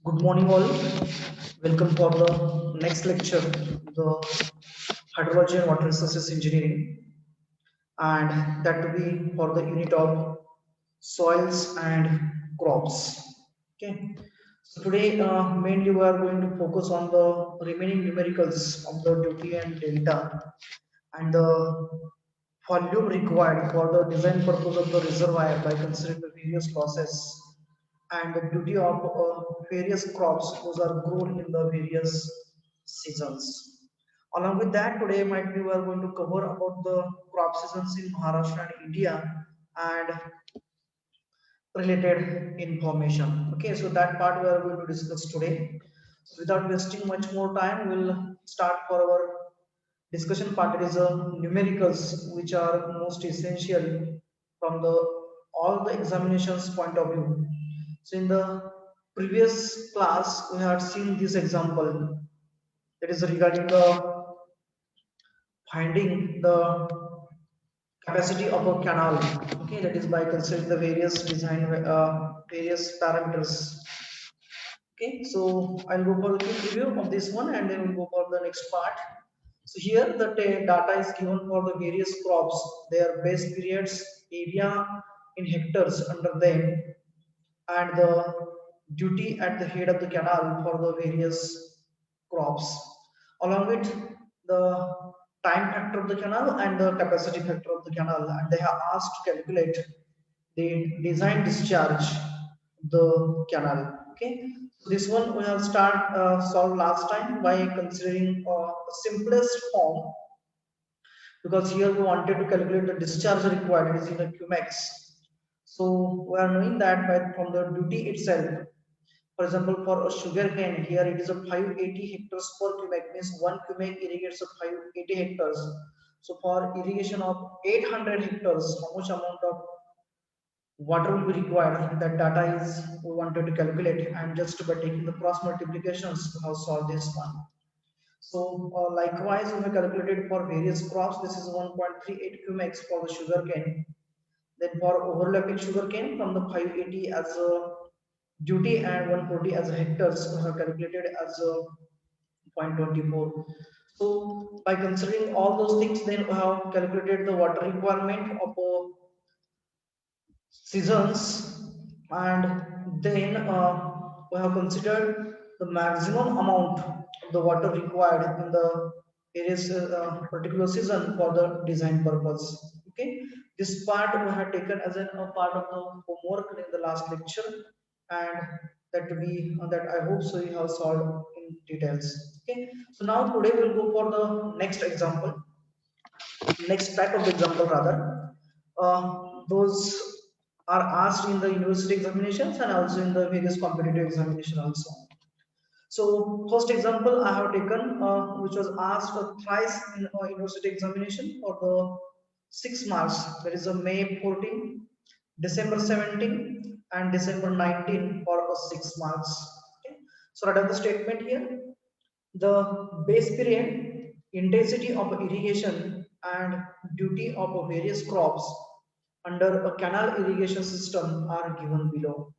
Good morning, all. Welcome for the next lecture, the hydrology and water resources engineering, and that will be for the unit of soils and crops. Okay. So today, mainly we are going to focus on the remaining numericals of the duty and delta, and the volume required for the design purpose of the reservoir by considering the various losses and the duty of various crops those are grown in the various seasons. Along with that, today might be we are going to cover about the crop seasons in Maharashtra and India and related information. Okay, so that part we are going to discuss today. So without wasting much more time, we'll start for our discussion part. It is numericals, which are most essential from the all the examinations point of view. So in the previous class, we had seen this example. That is regarding the finding the capacity of a canal. Okay, that is by considering the various design various parameters. Okay, so I'll go for a quick review of this one and then we'll go for the next part. So here the data is given for the various crops, their base periods, area in hectares under them, and the duty at the head of the canal for the various crops, along with the time factor of the canal and the capacity factor of the canal. And they have asked to calculate the design discharge the canal. Okay, so this one we have solved last time by considering the simplest form, because here we wanted to calculate the discharge required. It is in a Qmax. So we are knowing that by from the duty itself. For example, for a sugar cane, here it is a 580 hectares per cubic, means one cubic irrigates a 580 hectares. So for irrigation of 800 hectares, how much amount of water will be required? That data is we wanted to calculate, and just by taking the cross multiplications, we have solved this one. So likewise, we have calculated for various crops. This is 1.38 cubics for the sugar cane. Then for overlapping sugar cane, from the 580 as a duty and 140 as a hectares, we have calculated as a 0.24. So by considering all those things, then we have calculated the water requirement of seasons, and then we have considered the maximum amount of the water required in the various particular season for the design purpose. Okay, this part we have taken as a part of the homework in the last lecture, and that I hope so you have solved in details. Okay, so now today we'll go for the next example, next type of example rather. Those are asked in the university examinations and also in the various competitive examination also. So first example I have taken, which was asked thrice in a university examination for the 6 marks. That is a May 14, December 17, and December 19 for 6 marks. Okay. So what are the statement here? The base period, intensity of irrigation, and duty of various crops under a canal irrigation system are given below.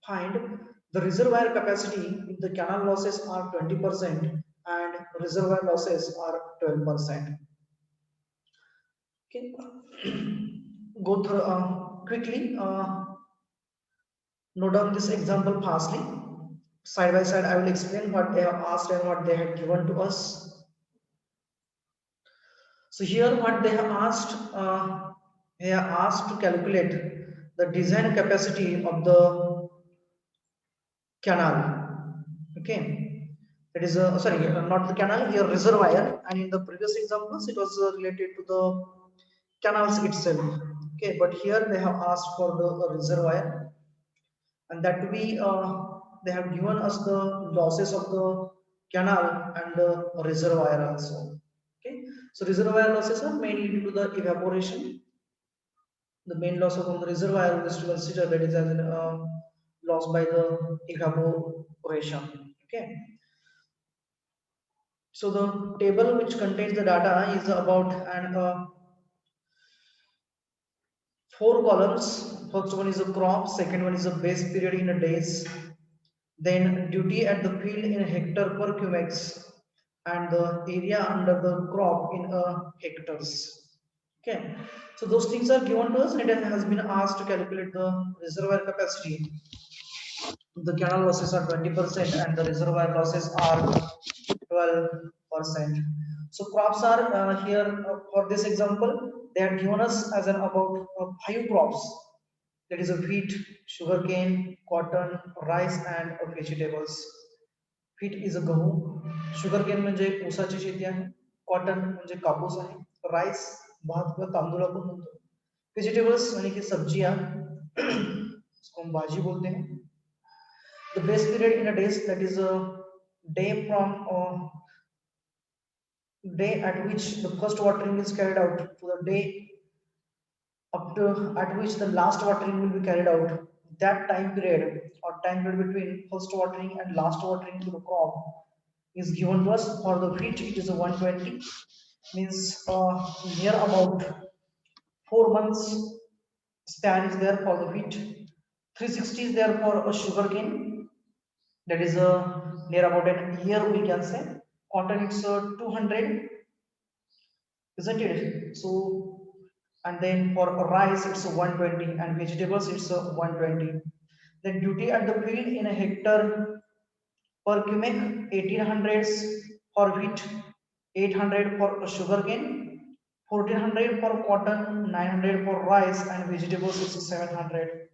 Find the reservoir capacity if the canal losses are 20% and reservoir losses are 12%. Okay, go through quickly. Note down this example fastly. Side by side, I will explain what they have asked and what they had given to us. So here what they have asked to calculate the design capacity of the canal. Okay, it is sorry, not the canal, here reservoir, and in the previous examples it was related to the canals itself. Okay, but here they have asked for the reservoir, and that we they have given us the losses of the canal and the reservoir also. Okay, so reservoir losses are mainly due to the evaporation. The main loss of the reservoir is to consider, that is as an loss by the evaporation. Okay, so the table which contains the data is about and four columns. First one is a crop, second one is a base period in a days, then duty at the field in hectare per cumex, and the area under the crop in hectares. Okay, so those things are given to us, and it has been asked to calculate the reservoir capacity. The canal losses are 20% and the reservoir losses are 12%. So crops are here for this example. They have given us as an about five crops, that is a wheat, sugarcane, cotton, rice and vegetables. Wheat is a गहू, sugarcane म्हणजे ऊसाची शेती आहे, cotton म्हणजे कापूस आहे, rice भात किंवा तांदूळ आपण म्हणतो, व्हेजिटेबल्स यानी कि सब्जियां इसको हम भाजी बोलते हैं. The base period in a days, that is a day from day at which the first watering is carried out to the day up to at which the last watering will be carried out. That time period or time period between first watering and last watering to the crop is given to us. For the wheat it is a 120, means near about 4 months span is there for the wheat. 360 is there for a sugarcane, that is a near about an year we can say. Cotton it's a 200, isn't it? So, and then for rice it's a 120 and vegetables it's a 120. Then duty at the field in a hectare per cubic 1800s for wheat, 800 for sugarcane, 1400 for cotton, 900 for rice and vegetables is 700.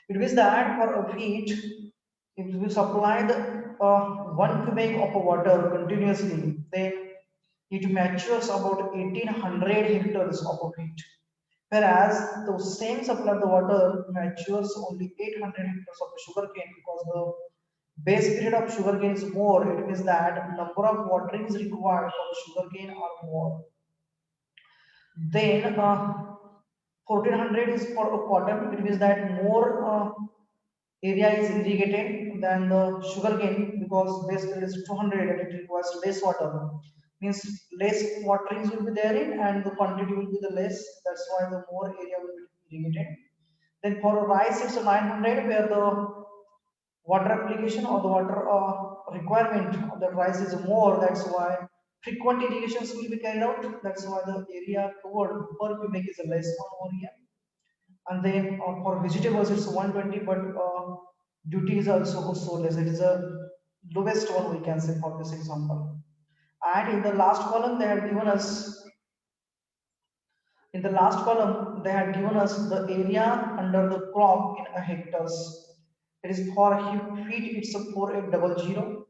It means that for a wheat, if we supplied 1 cubic of water continuously, then it matures about 1800 hectares of wheat. Whereas the same supply of the water matures only 800 hectares of sugarcane, because the base period of sugarcane is more. It means that number of waterings required for sugarcane are more. Then 1400 is for a cotton. It means that more area is irrigated than the sugarcane, because base period is 200 and it requires less water. Means less waterings will be therein and the quantity will be the less. That's why the more area will be irrigated. Then for rice it's a 900, where the water application or the water requirement of the rice is more. That's why frequent irrigations will be carried out. That's why the area covered per cubic is less one over here. And then for vegetables it's 120, but duty is also less. It is a lowest one we can say for this example. And in the last column they had given us, in the last column they had given us the area under the crop in a hectares. It is for wheat it's a 4800,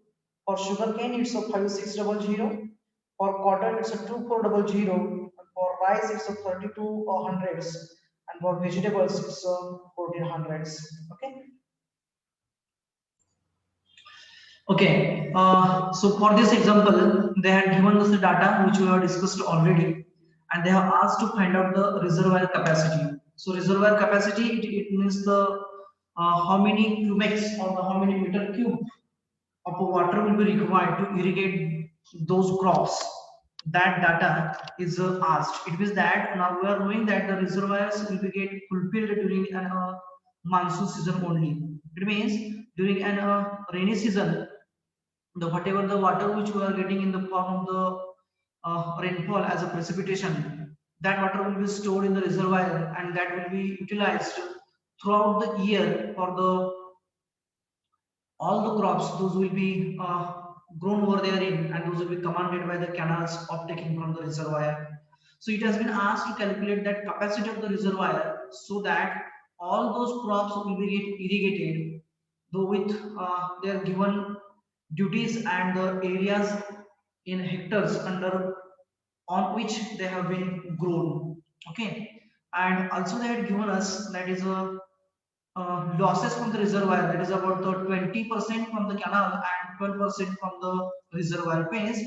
for sugarcane it's a 5600, for cotton it's a 2400, and for rice it's a 3200s, and for vegetables it's a 1400s. Okay. Okay, so for this example, they had given us the data which we have discussed already, and they have asked to find out the reservoir capacity. So reservoir capacity, it means the how many cubics or the how many meter cube of water will be required to irrigate those crops. That data is asked. It means that now we are knowing that the reservoirs will be get fulfilled during an monsoon season only. It means during an rainy season, the whatever the water which we are getting in the form of the rainfall as a precipitation, that water will be stored in the reservoir and that will be utilized throughout the year for the all the crops. Those will be grown over there in, and those will be commanded by the canals of taking from the reservoir. So it has been asked to calculate that capacity of the reservoir so that all those crops will be get irrigated, though with their given duties and the areas in hectares under on which they have been grown. Okay, and also they had given us that is a losses from the reservoir, that is about the 20% from the canal and 12% from the reservoir phase.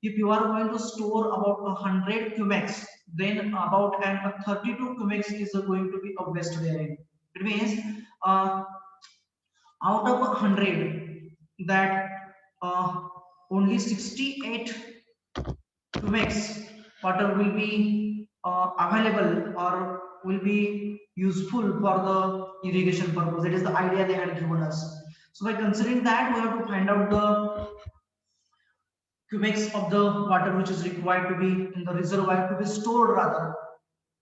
If you are going to store about 100 cubics, then about and 32 cubics is going to be a waste therein. It means out of 100, that only 68 cubics water will be available or will be useful for the irrigation purpose. That is the idea they had given us. So by considering that, we have to find out the cubics of the water which is required to be in the reservoir, to be stored rather,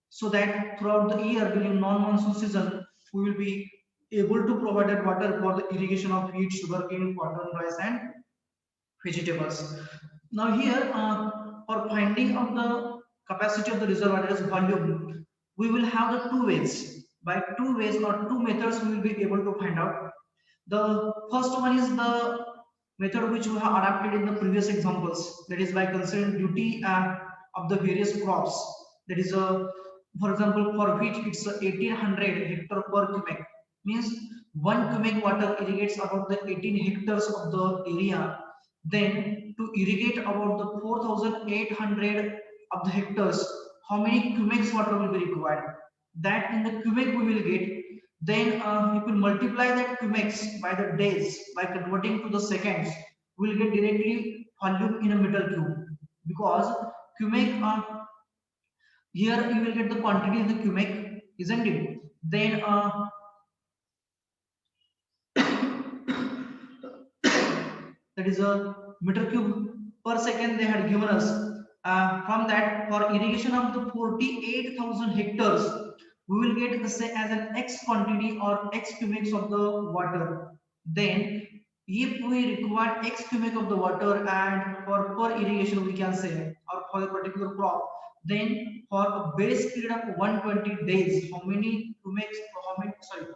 so that throughout the year during non-monsoon season we will be able to provide that water for the irrigation of wheat, sugarcane, cotton, rice and vegetables. Now here, for finding of the capacity of the reservoir, that is volume, we will have the two ways. By two ways or two methods, we will be able to find out. The first one is the method which we have adapted in the previous examples. That is by considering duty of the various crops. That is for example, for wheat, it's 1800 hectare per cubic. Means one cubic water irrigates about the 18 hectares of the area. Then to irrigate about the 4800 of the hectares, how many cubics water will be required? That in the cubic we will get. Then if we multiply that cubics by the days by converting to the seconds, we will get directly volume in a meter cube. Because cubic, here you will get the quantity in the cubic, isn't it? Then that is a meter cube per second they had given us. From that, for irrigation of the 48,000 hectares, we will get the say as an x quantity or x cubics of the water. Then, if we require x cubic of the water and for per irrigation we can say, or for a particular crop, then for a base period of 120 days, how many cubics, how many, sorry,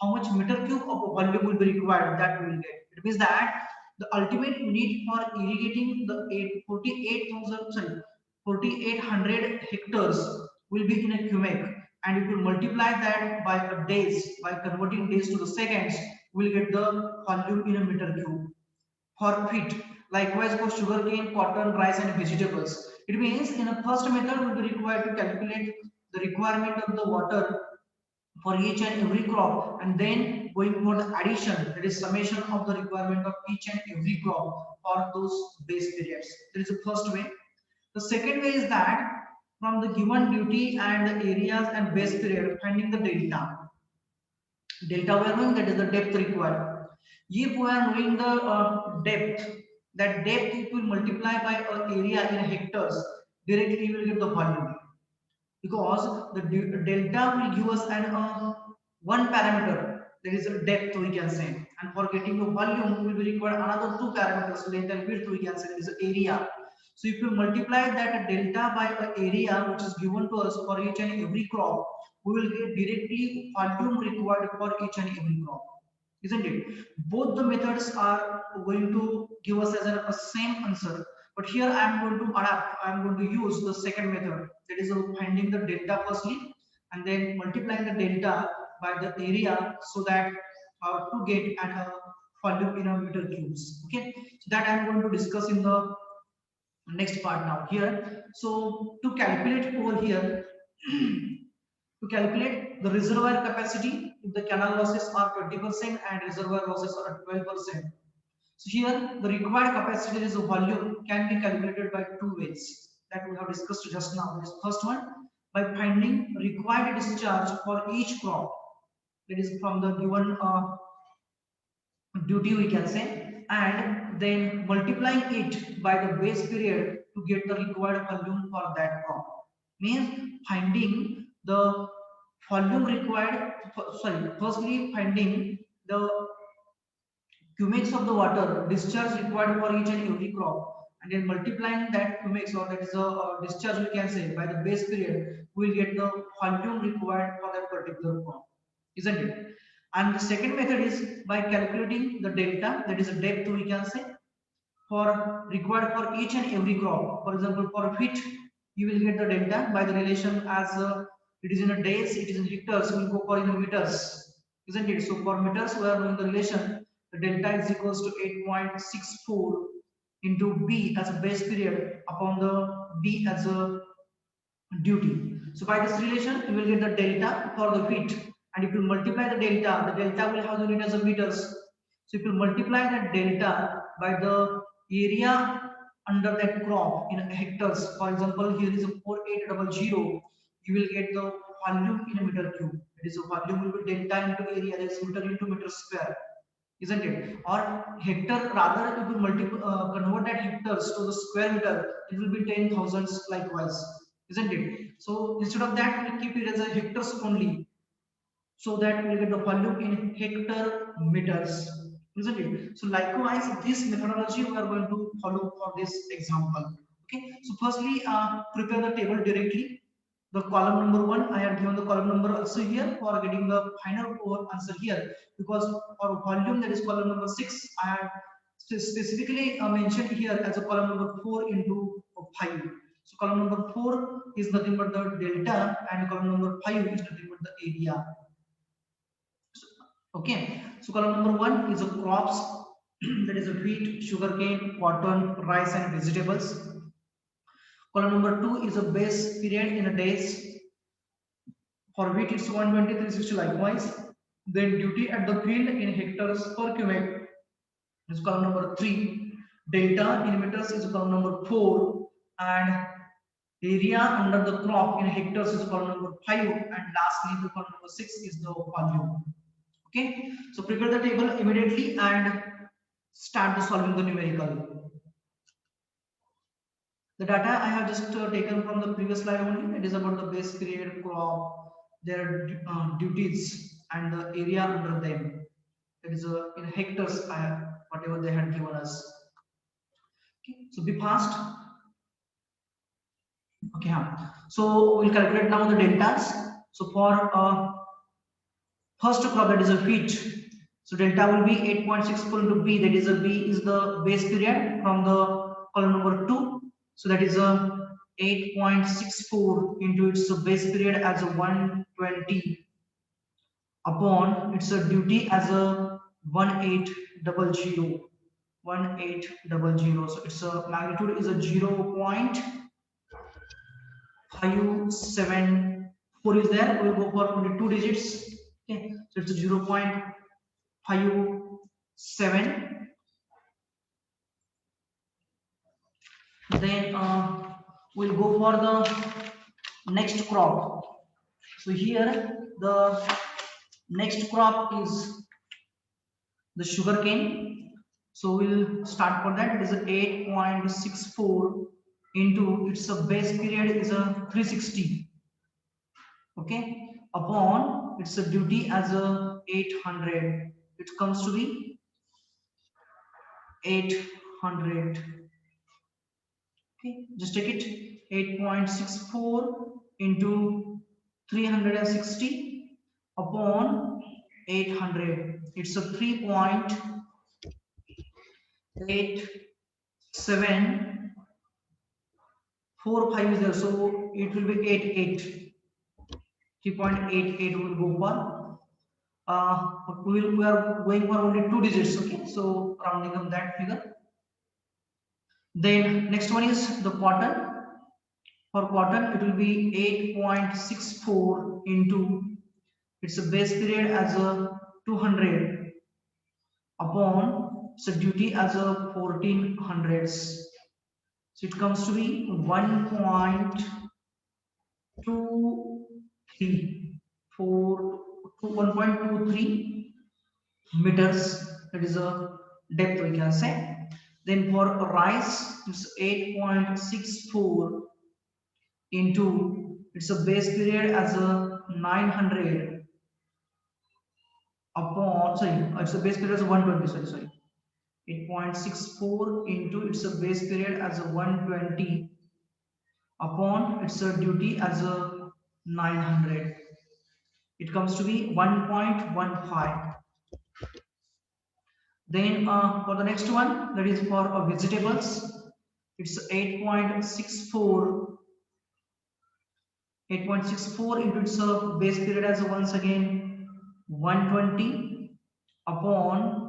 how much meter cube of volume will be required, that we will get. It means that the ultimate need for irrigating the 48,000, sorry, 4800 hectares will be in a cubic, and if you multiply that by a days, by converting days to the seconds, we'll get the volume in a meter cube for wheat. Likewise for sugarcane, cotton, rice and vegetables. It means in a first method will be required to calculate the requirement of the water for each and every crop, and then going for the addition, that is summation of the requirement of each and every crop for those base periods. That is the first way. The second way is that from the given duty and the areas and base period, finding the delta. Delta we are knowing, that is the depth required. If we are knowing the depth, that depth if we multiply by area in hectares, directly you will get the volume, because the delta will give us an one parameter, that is a depth we can say, and for getting the volume we will require another two parameters, length and width we can say, that is area. So if you multiply that delta by the area which is given to us for each and every crop, we will get directly volume required for each and every crop, isn't it? Both the methods are going to give us as a same answer, but here I am going to adapt, I am going to use the second method, that is finding the delta firstly and then multiplying the delta by the area, so that to get an volume in a meter cubes. Okay, so that I am going to discuss in the next part now here. So to calculate over here, to calculate the reservoir capacity, if the canal losses are 20% and reservoir losses are 12%. So here the required capacity, is a volume, can be calculated by two ways that we have discussed just now. This first one, by finding required discharge for each crop, that is from the given duty we can say, and then multiplying it by the base period to get the required volume for that crop. Means finding the volume required, sorry, firstly finding the cubics of the water discharge required for each and every crop, and then multiplying that cubics, or that is a discharge we can say, by the base period, we will get the volume required for that particular crop, isn't it? And the second method is by calculating the delta, that is a depth we can say, for required for each and every crop. For example, for wheat you will get the delta by the relation, as it is in a days, it is in hectares, we will go for in the meters, isn't it? So for meters we are knowing the relation, the delta is equals to 8.64 into b as a base period upon the d as a duty. So by this relation, you will get the delta for the wheat, and if you multiply the delta will have the unit as a meters. So if you multiply that delta by the area under that crop in hectares, for example, here is a 4800, you will get the volume in a meter cube. It is a volume will be delta into area, that is meter into meter square. isn't it? Or hectare, rather if we convert that hectares to the square meter, it will be 10,000 likewise, isn't it? So instead of that, we keep it as a hectares only, so that we'll get the volume in hectare meters, isn't it? So likewise, this methodology we are going to follow for this example. Okay, so firstly, prepare the table directly. The column number one, I have given the column number also here for getting the final answer here, because for volume, that is column number 6, I have specifically mentioned here as a column number 4 into 5. So column number 4 is nothing but the delta, and column number 5 is nothing but the area. Okay, so column number one is a crops, that is a wheat, sugarcane, cotton, rice, and vegetables. Column number two is a base period in a days. For wheat, it's 120, 360 likewise. Then duty at the field in hectares per cubic is column number three. Delta in meters is column number four, and area under the crop in hectares is column number five, and lastly the column number six is the volume. Okay, so prepare the table immediately and start the solving the numerical. The data I have just taken from the previous slide only. It is about the base period, crop, their duties, and the area under them. It is in hectares, whatever they had given us. Okay, so be fast. Okay, so we'll calculate now the deltas. So for first crop, that is a wheat. So delta will be 8.64 into B. That is a B is the base period from the column number 2. So that is a 8.64 into its base period as a 120 upon its a duty as a 1800. 1800. So its a magnitude is a 0.574 is there. We will go for only 2 digits. Okay, so it's a 0.57. Then we'll go for the next crop. So here the next crop is the sugarcane. So we'll start for that. It is a 8.64 into its base period is a 360. Okay, upon its duty as a 800. It comes to be 800. Okay, just take it 8.64 into 360 upon 800. It's a 3.8745 is there, so it will be 88. 3.88 will go for. We are going for only 2 digits. Okay, so rounding up that figure. Then next one is the cotton. For cotton, it will be 8.64 into its base period as a 200 upon its duty as a 1400s. So it comes to be 1.23 meters. That is a depth we can say. Then for rice, it's 8.64 into its a base period as a 900 upon, sorry, it's a base period as a 120, sorry 8.64 into its a base period as a 120 upon its a duty as a 900. It comes to be 1.15. Then for the next one, that is for vegetables, it's 8.64 into its base period as once again 120 upon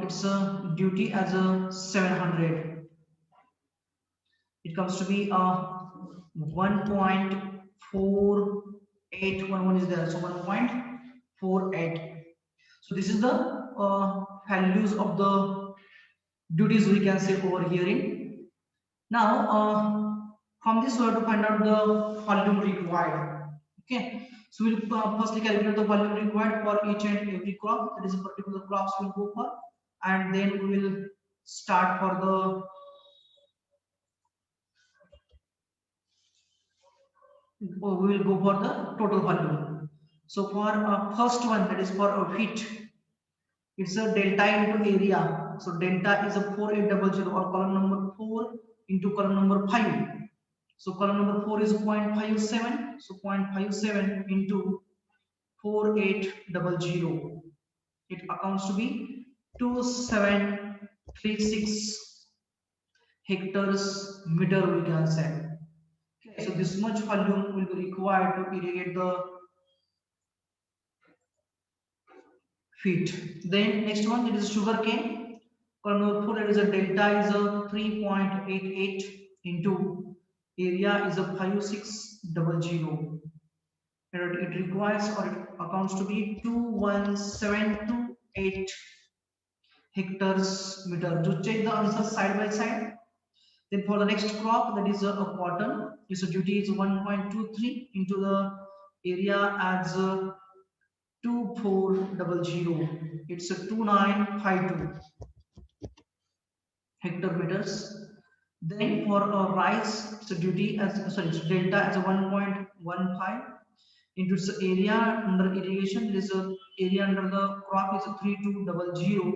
its duty as a 700. It comes to be 1.4811 is there, so 1.48. So this is the values of the duties we can say over here in. Now from this we have to find out the volume required. Okay, so we'll firstly calculate the volume required for each and every crop. That is a particular crops we'll go for, and then we will start for the we will go for the total volume. So for first one, that is for a wheat, it's a delta into area. So delta is a 4800 or column number 4 into column number 5. So column number 4 is 0.57. So 0.57 into 4800. It accounts to be 2736 hectares meter, we can say. Okay, so this much volume will be required to irrigate the feet. Then next one, it is sugar cane. Column number 4, that is a delta is a 3.88 into area is a 5600. And it requires or it accounts to be 21728 hectares meter. To check the answer side by side. Then for the next crop, that is a cotton, its duty is 1.23 into the area as 2400. It's a 2952 hectare meters. Then for rice, it's a duty as sorry, it's delta as a 1.15 into its area under irrigation. There is a area under the crop is a 3200.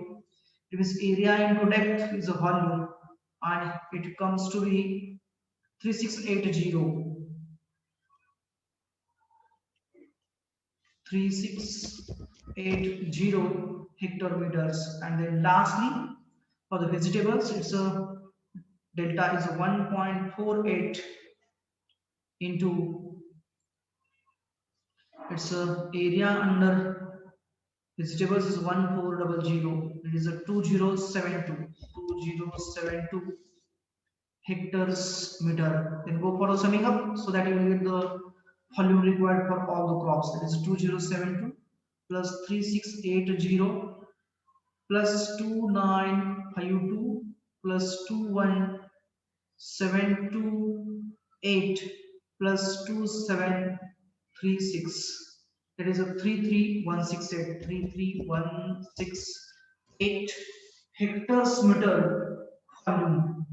It is area into depth is a volume, and it comes to be 3680 hectare meters. And then lastly, for the vegetables, it's a delta is 1.48 into its area under vegetables is 1400. It is a 2072 hectares meter. Then go for the summing up so that you will get the volume required for all the crops. That is 2072 plus 3680 plus 2952 plus 21728 plus 2736. That is a 33168 hectares meter volume.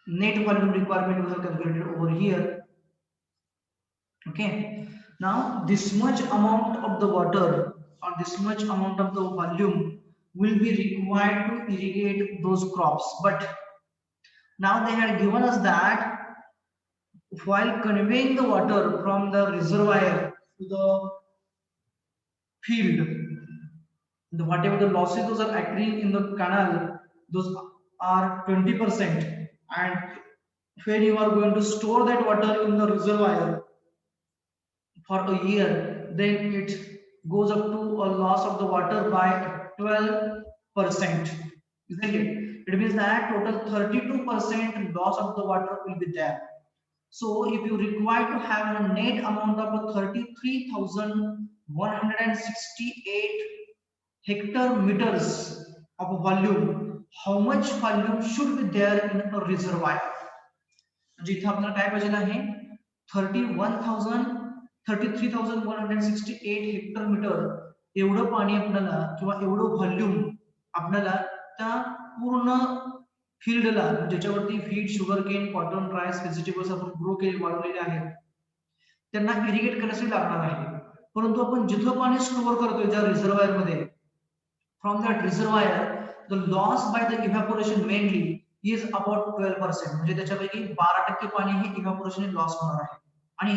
Net volume requirement we have calculated over here. Okay, now this much amount of the water or this much amount of the volume will be required to irrigate those crops, but now they had given us that while conveying the water from the reservoir to the field, the whatever the losses those are occurring in the canal, those are 20%, and when you are going to store that water in the reservoir for a year, then it goes up to a loss of the water by 12%, isn't it? It means that total 32% loss of the water will be there. So if you require to have a net amount of 33,168 hectare meters of volume, how much volume should be there in a reservoir? म्हणजे इथे आपल्याला काय पाहिजे आहे 33,168 Hector metre एवढं पाणी आपल्याला किंवा एवढं व्हॉल्यूम आपल्याला त्या पूर्ण फील्डला ज्याच्यावरती wheat sugarcane cotton rice vegetables आपण ग्रो केले वाढवलेले आहेत त्यांना इरिगेट करण्यासाठी लागणार आहे. परंतु आपण जिथं पाणी स्टोअर करतोय ज्या रिझर्वायर मध्ये, from that reservoir the loss by the evaporation mainly is about 12%. म्हणजे त्याच्यापैकी 12% पाणी हे इव्हॅपोरेशन लॉस होणार आहे. आणि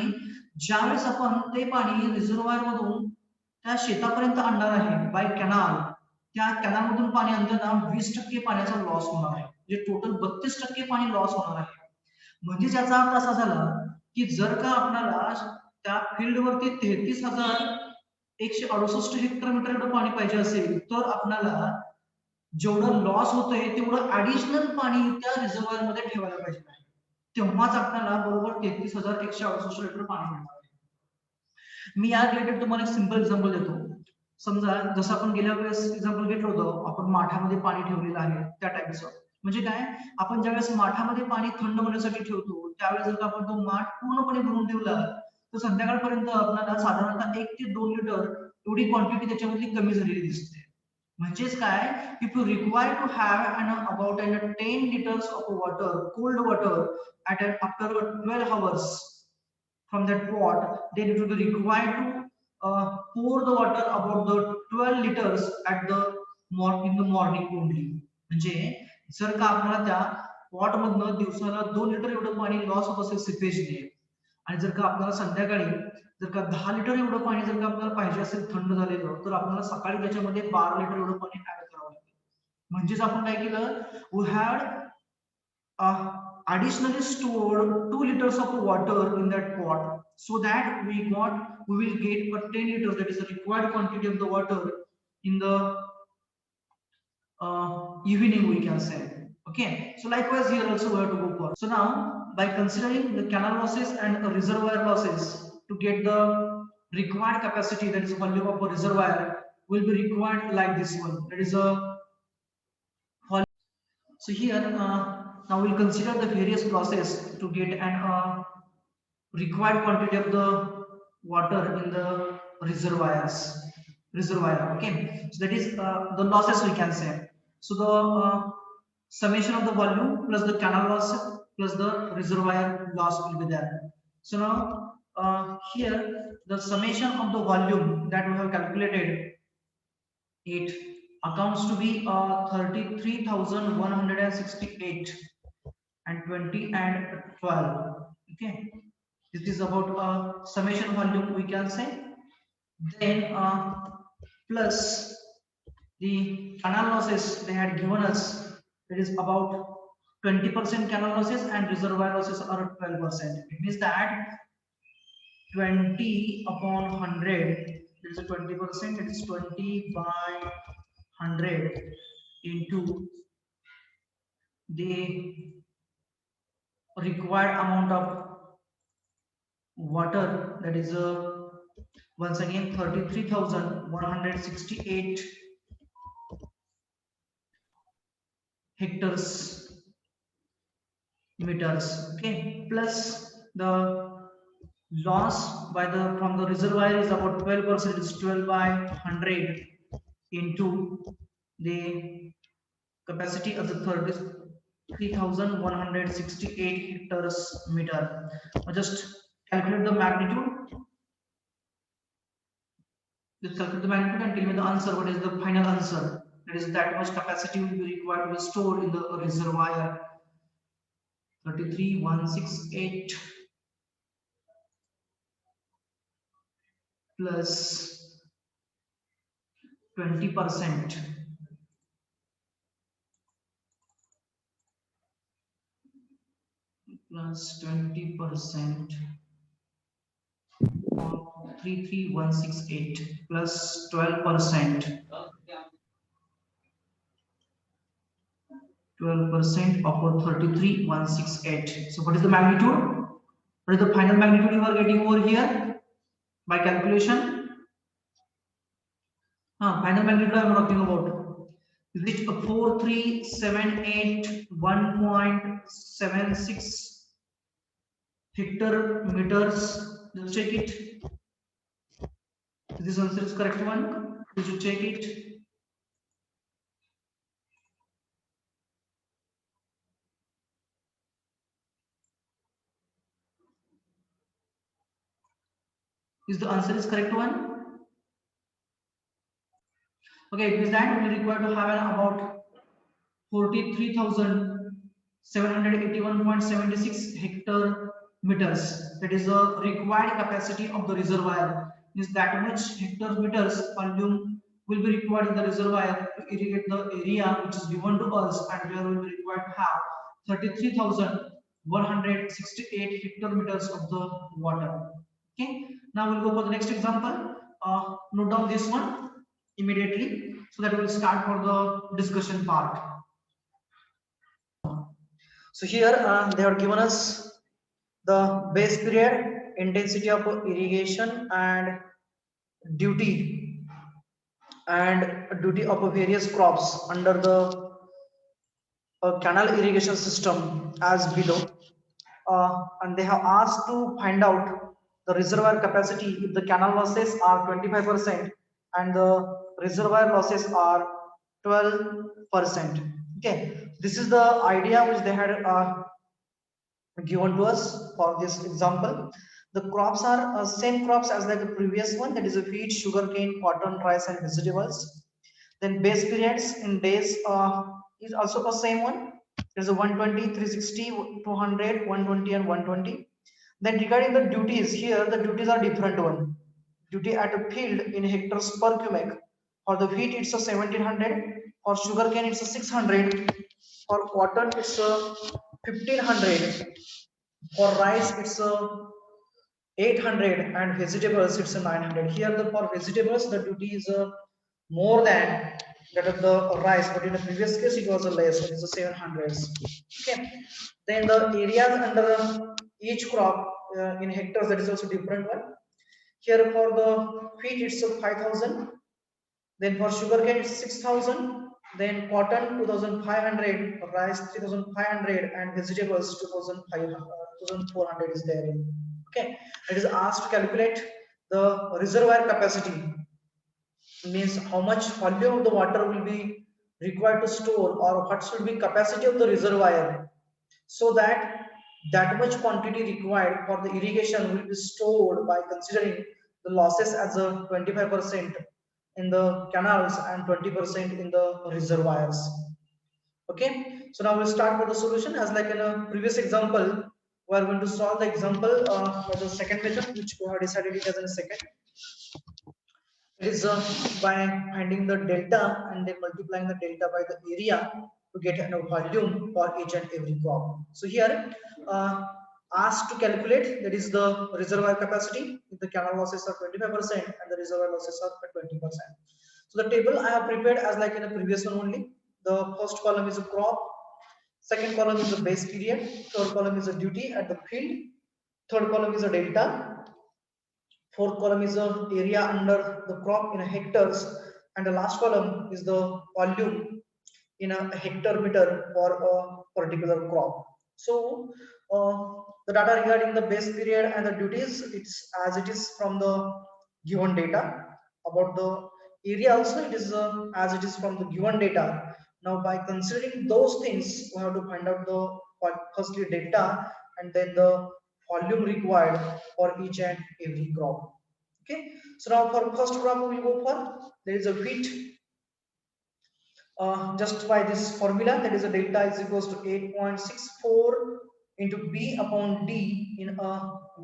ज्यावेळेस आपण ते पाणी रिझर्वायर मधून त्या शेतापर्यंत आणणार आहे बाय कॅनाल, त्या कॅनाल मधून पाणी आणताना 20% पाण्याचा लॉस होणार आहे. म्हणजे टोटल 32% पाणी लॉस होणार आहे. म्हणजे याचा अर्थ असा झाला की जर का आपल्याला त्या फील्ड वरती 33,168 हेक्टर मीटर एवढं पाणी पाहिजे असेल तर आपल्याला जेवढं लॉस होतंय तेवढं ऍडिशनल पाणी त्या रिझर्वायर मध्ये ठेवायला पाहिजे आहे. तेव्हाच आपल्याला बरोबर 33,168 लिटर पाणी मिळणार आहे. मी या रिलेटेड तुम्हाला एक सिंपल एक्झाम्पल देतो. समजा जसं आपण गेल्या वेळेस एक्झाम्पल घेतलं होतं, आपण माठामध्ये पाणी ठेवलेलं आहे त्या टाईपचं. म्हणजे काय, आपण ज्यावेळेस माठामध्ये पाणी थंड होण्यासाठी ठेवतो त्यावेळेस जर आपण तो माठ पूर्णपणे भरून ठेवला तर संध्याकाळपर्यंत आपल्याला साधारणतः 1 ते 2 लिटर एवढी क्वांटिटी त्याच्यामधली कमी झालेली दिसते. म्हणजेच काय, if you require to have an about 10 liters of water, cold water at after 12 hours from that pot, then it will be required to pour the water about the 12 liters at the in the morning only. म्हणजे जर का आपल्याला त्या pot मधनं दिवसाला 2 litre एवढं पाणी loss होत असेल सिपेजने, आणि जर का आपल्याला संध्याकाळी जर का 10 लिटर एवढं पाणी जर का आपल्याला पाहिजे असेल थंड झालेलं, तर आपल्याला सकाळी त्याच्यामध्ये 12 लिटर एवढं पाणी ऍड करावं लागेल. म्हणजेच आपण काय केलं, we had additionally stored 2 liters of water in that pot, so that we will get a 10 liters, that is the required quantity of the water in the evening, we can say. Okay, so likewise here also we have to go for. So now by considering the canal losses and reservoir losses, to get the required capacity, that is volume of a reservoir, will be required like this one, that is a volume. So here now we'll consider the various losses to get an required quantity of the water in the reservoir. Okay, so that is the losses, we can say. So the summation of the volume plus the canal loss plus the reservoir loss will be there. So now here the summation of the volume that we have calculated, it accounts to be 33,168 and 20 and 12. Okay, this is about summation volume, we can say. Then plus the canal losses they had given us, it is about 20% canal losses and reservoir losses are 12%. It means that 20 upon 100, it is a 20%, it is 20 by 100 into the required amount of water, that is once again 33,168 hectares meters. Okay, plus the loss by the from the reservoir is about 12%, is 12 by 100 into the capacity of the 33,168 hectares meter. Now just calculate the magnitude. Just calculate the magnitude and tell me the answer. What is the final answer? That is, that much capacity will be required to be stored in the reservoir. 33,168 plus 20% plus 20% of 33,168 plus 12%. 12% of 33,168. So what is the magnitude? What is the final magnitude you are getting over here by calculation? Final magnitude I am talking about. Is it 43781.76 hectare meters? Just check it. This answer is correct one. You should check it. Is the answer is correct one? Okay, it means that we will require to have about 43,781.76 hectare meters. That is the required capacity of the reservoir. Means that much hectare meters volume will be required in the reservoir to irrigate the area which is given to us, and we will be required to have 33,168 hectare meters of the water. Okay, now we'll go for the next example. Note down this one immediately, so that we will start for the discussion part. So here they have given us the base period, intensity of irrigation, and duty of various crops under the canal irrigation system as below, and they have asked to find out the reservoir capacity if the canal losses are 25% and the reservoir losses are 12%. Okay, this is the idea which they had given to us for this example. The crops are same crops as like the previous one, that is a wheat, sugarcane, cotton, rice, and vegetables. Then base periods in days is also the same one. There's a 120, 360, 200, 120, and 120. Then regarding the duties, here the duties are different one. Duty at a field in hectares per cubic. For the wheat, it's a 1700. For sugarcane, it's a 600. For cotton, it's a 1500. For rice, it's a 800, and vegetables it's a 900. Here the for vegetables the duty is more than that of the rice, but in the previous case it was a less, it is a 700s. Okay, then the areas under each crop in hectares, that is also different one. Here for the wheat it's a 5000, then for sugarcane it's 6000, then cotton 2500, rice 3500, and vegetables 2400 is there. Okay, it is asked to calculate the reservoir capacity, means how much volume of the water will be required to store, or what should be capacity of the reservoir, so that that much quantity required for the irrigation will be stored by considering the losses as a 25% in the canals and 20% in the reservoirs. Okay, so now we'll start with the solution. As like in a previous example, we are going to solve the example for the second method, which we have decided it as a second. It is by finding the delta and then multiplying the delta by the area to get a volume for each and every crop. So here asked to calculate, that is the reservoir capacity if the canal losses are 25% and the reservoir losses are 20%. So the table I have prepared as like in the previous one only. The first column is a crop, second column is a base period, third column is a duty at the field, third column is a delta, fourth column is the area under the crop in a hectares, and the last column is the volume in a hectare meter for a particular crop. So the data regarding the base period and the duties, it's as it is from the given data. About the area also, it is as it is from the given data. Now by considering those things, we have to find out the firstly data and then the volume required for each and every crop. Okay, so now for first crop we will go for, there is a wheat. Just by this formula, that is a delta is equals to 8.64 into B upon D in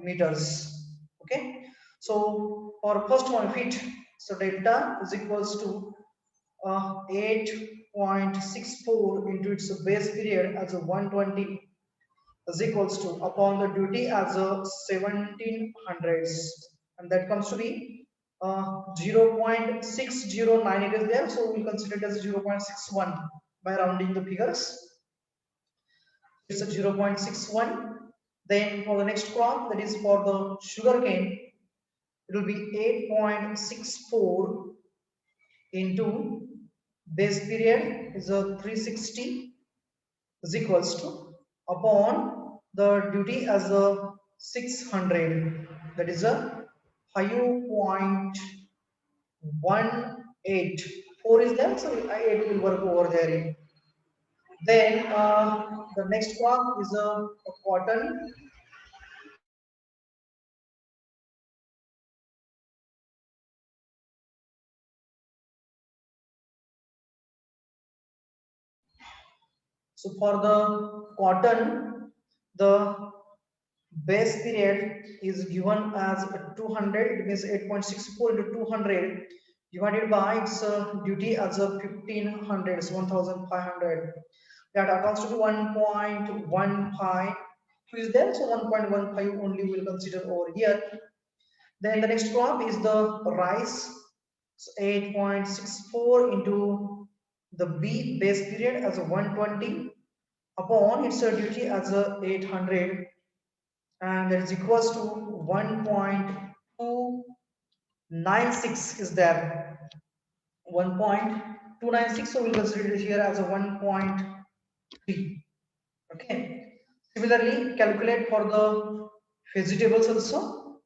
meters. Okay, so for first one wheat, so delta is equals to 8.64 into its base period as a 120 is equals to upon the duty as a 1700s, and that comes to be 0.609. It is there, so we'll consider it as 0.61 by rounding the figures. It's a 0.61. Then for the next crop, that is for the sugarcane, it will be 8.64 into base period is a 360 is equals to upon the duty as a 600, that is a 5.18. 4 is there, so 8 will work over there. Then the next crop is a cotton. So for the cotton, the base period is given as 200. It means 8.64 into 200 divided by its duty as a 1500, so 1500. That accounts to be 1.15. Is there, so 1.15 only we will consider over here. Then the next crop is the rice. So 8.64 into the B base period as a 120 upon its duty as a 800, and that is equals to 1.296 is there. 1.296, so we'll consider it here as a 1.3. Okay. Similarly, calculate for the vegetables also.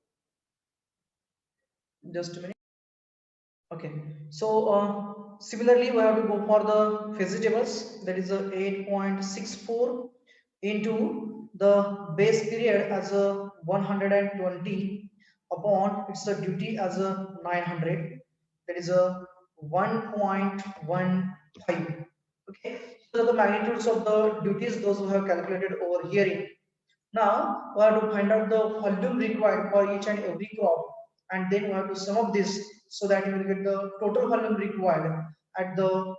Just a minute. Okay, so similarly, we have to go for the vegetables. That is a 8.64 into the base period as a 120 upon its a duty as a 900. That is a 1.15. Okay, so the magnitudes of the duties those we have calculated over here. Now we have to find out the volume required for each and every crop, and then we have to sum up this so that you will get the total volume required at the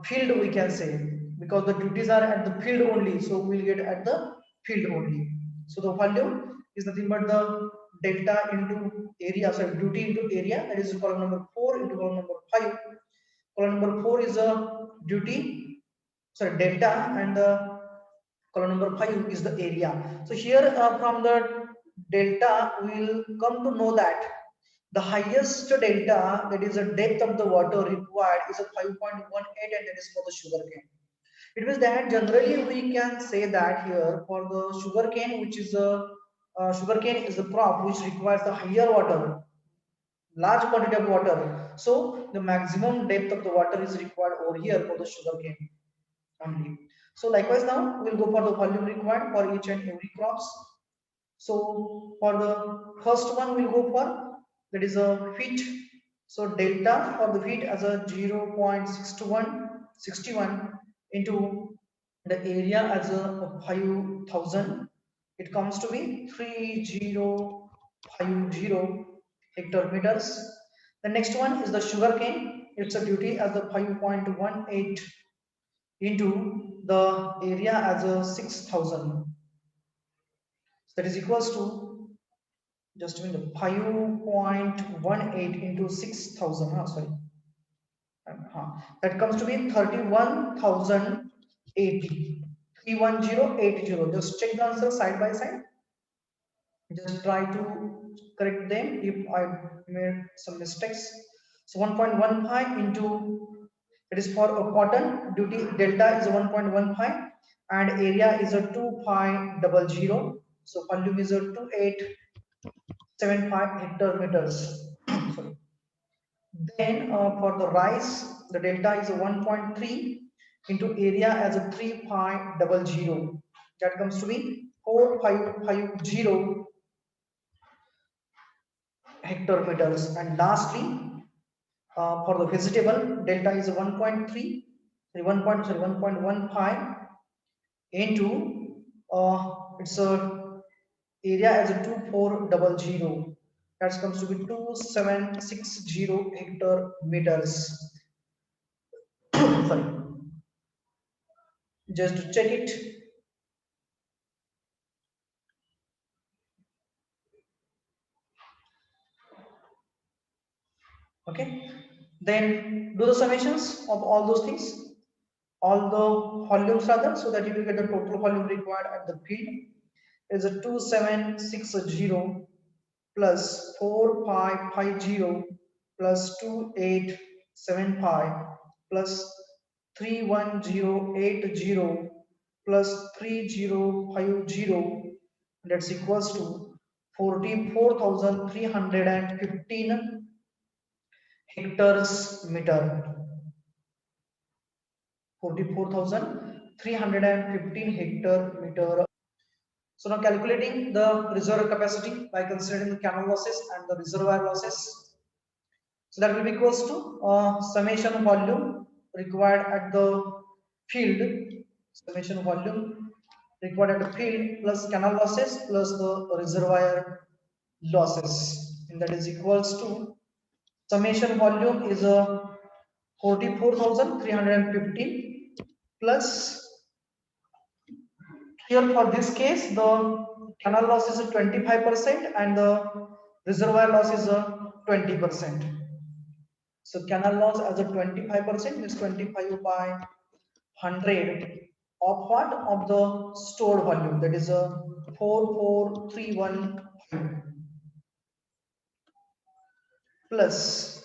field, we can say, because the duties are at the field only, so we will get at the field only. So the volume is nothing but the delta into area, sorry, duty into area, that is column number 4 into column number 5. Column number 4 is a duty, sorry, delta, and the column number 5 is the area. So here from the delta we will come to know that the highest delta, that is the depth of the water required, is a 5.18, and that is for the sugarcane. It means that generally we can say that here for the sugarcane, which is a sugarcane is the crop which requires the higher water, large quantity of water. So the maximum depth of the water is required over here for the sugarcane only. So likewise now we'll go for the volume required for each and every crops. So for the first one we'll go for, that is a feet. So delta for the feet as a 0.61 into the area as a 5000. It comes to be 3050 hectare meters. The next one is the sugarcane. It's a duty as the 5.18 into the area as a 6000. So that is equals to, just a minute, 5.18 into 6000. Sorry. That comes to be 31,080. 31080. Just check the answer side by side. Just try to correct them if I made some mistakes. So 1.15 into, it is for a cotton, duty delta is 1.15, and area is a 2500. So volume is a 2875 hectare meters. Sorry. Then for the rice, the delta is a 1.3 into area as a 3500. That comes to be 4550 hectare meters. And lastly, for the vegetable, delta is 1.3, 1.15 into its area as a 2400. That comes to be 2760 hectare meters. Sorry, just to check it. Okay, then do the summations of all those things, all the volumes rather, so that you will get the total volume required at the field is a 2760 plus 4550 plus 2875 plus 31080 plus 3050, that's equals to 44,315 hectares meter. 44,315 hectare meter. So now calculating the reservoir capacity by considering the canal losses and the reservoir losses. So that will be equals to summation volume required at the field, summation volume required at the field plus canal losses plus the reservoir losses, and that is equals to summation volume is a 44,315 plus, here for this case the canal loss is a 25% and the reservoir loss is a 20%. So canal loss as a 25% means 25 by 100 of what, of the stored volume, that is a 44315 plus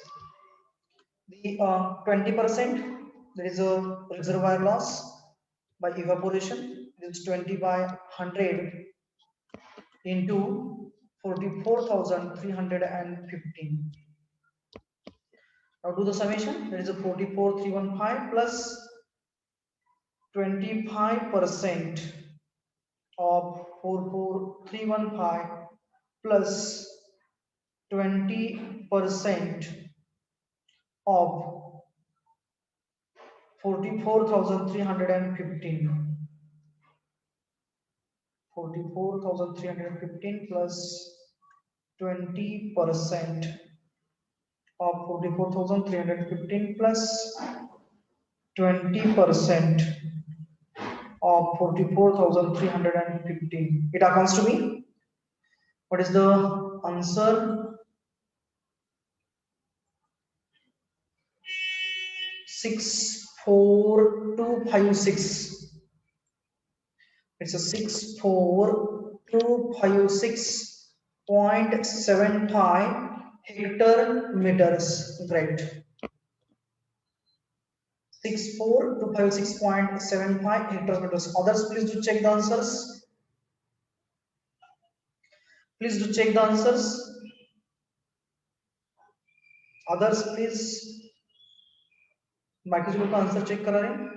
the 20%, there is a reservoir loss by evaporation, it is 20 by 100 into 44,315. Now do the summation. That is a 44,315 plus 25% of 44,315 plus 20% of 44,315. 44,315 plus 20% of 44,315 plus 20% of 44,315. It comes to me. What is the answer? 64256. It's a 64256.75 hectare-meters. Great. 64256.75 hectare-meters. Others, please do check the answers. Please do check the answers. Others, please. बाकी जो लोग का answer check करा रहे हैं.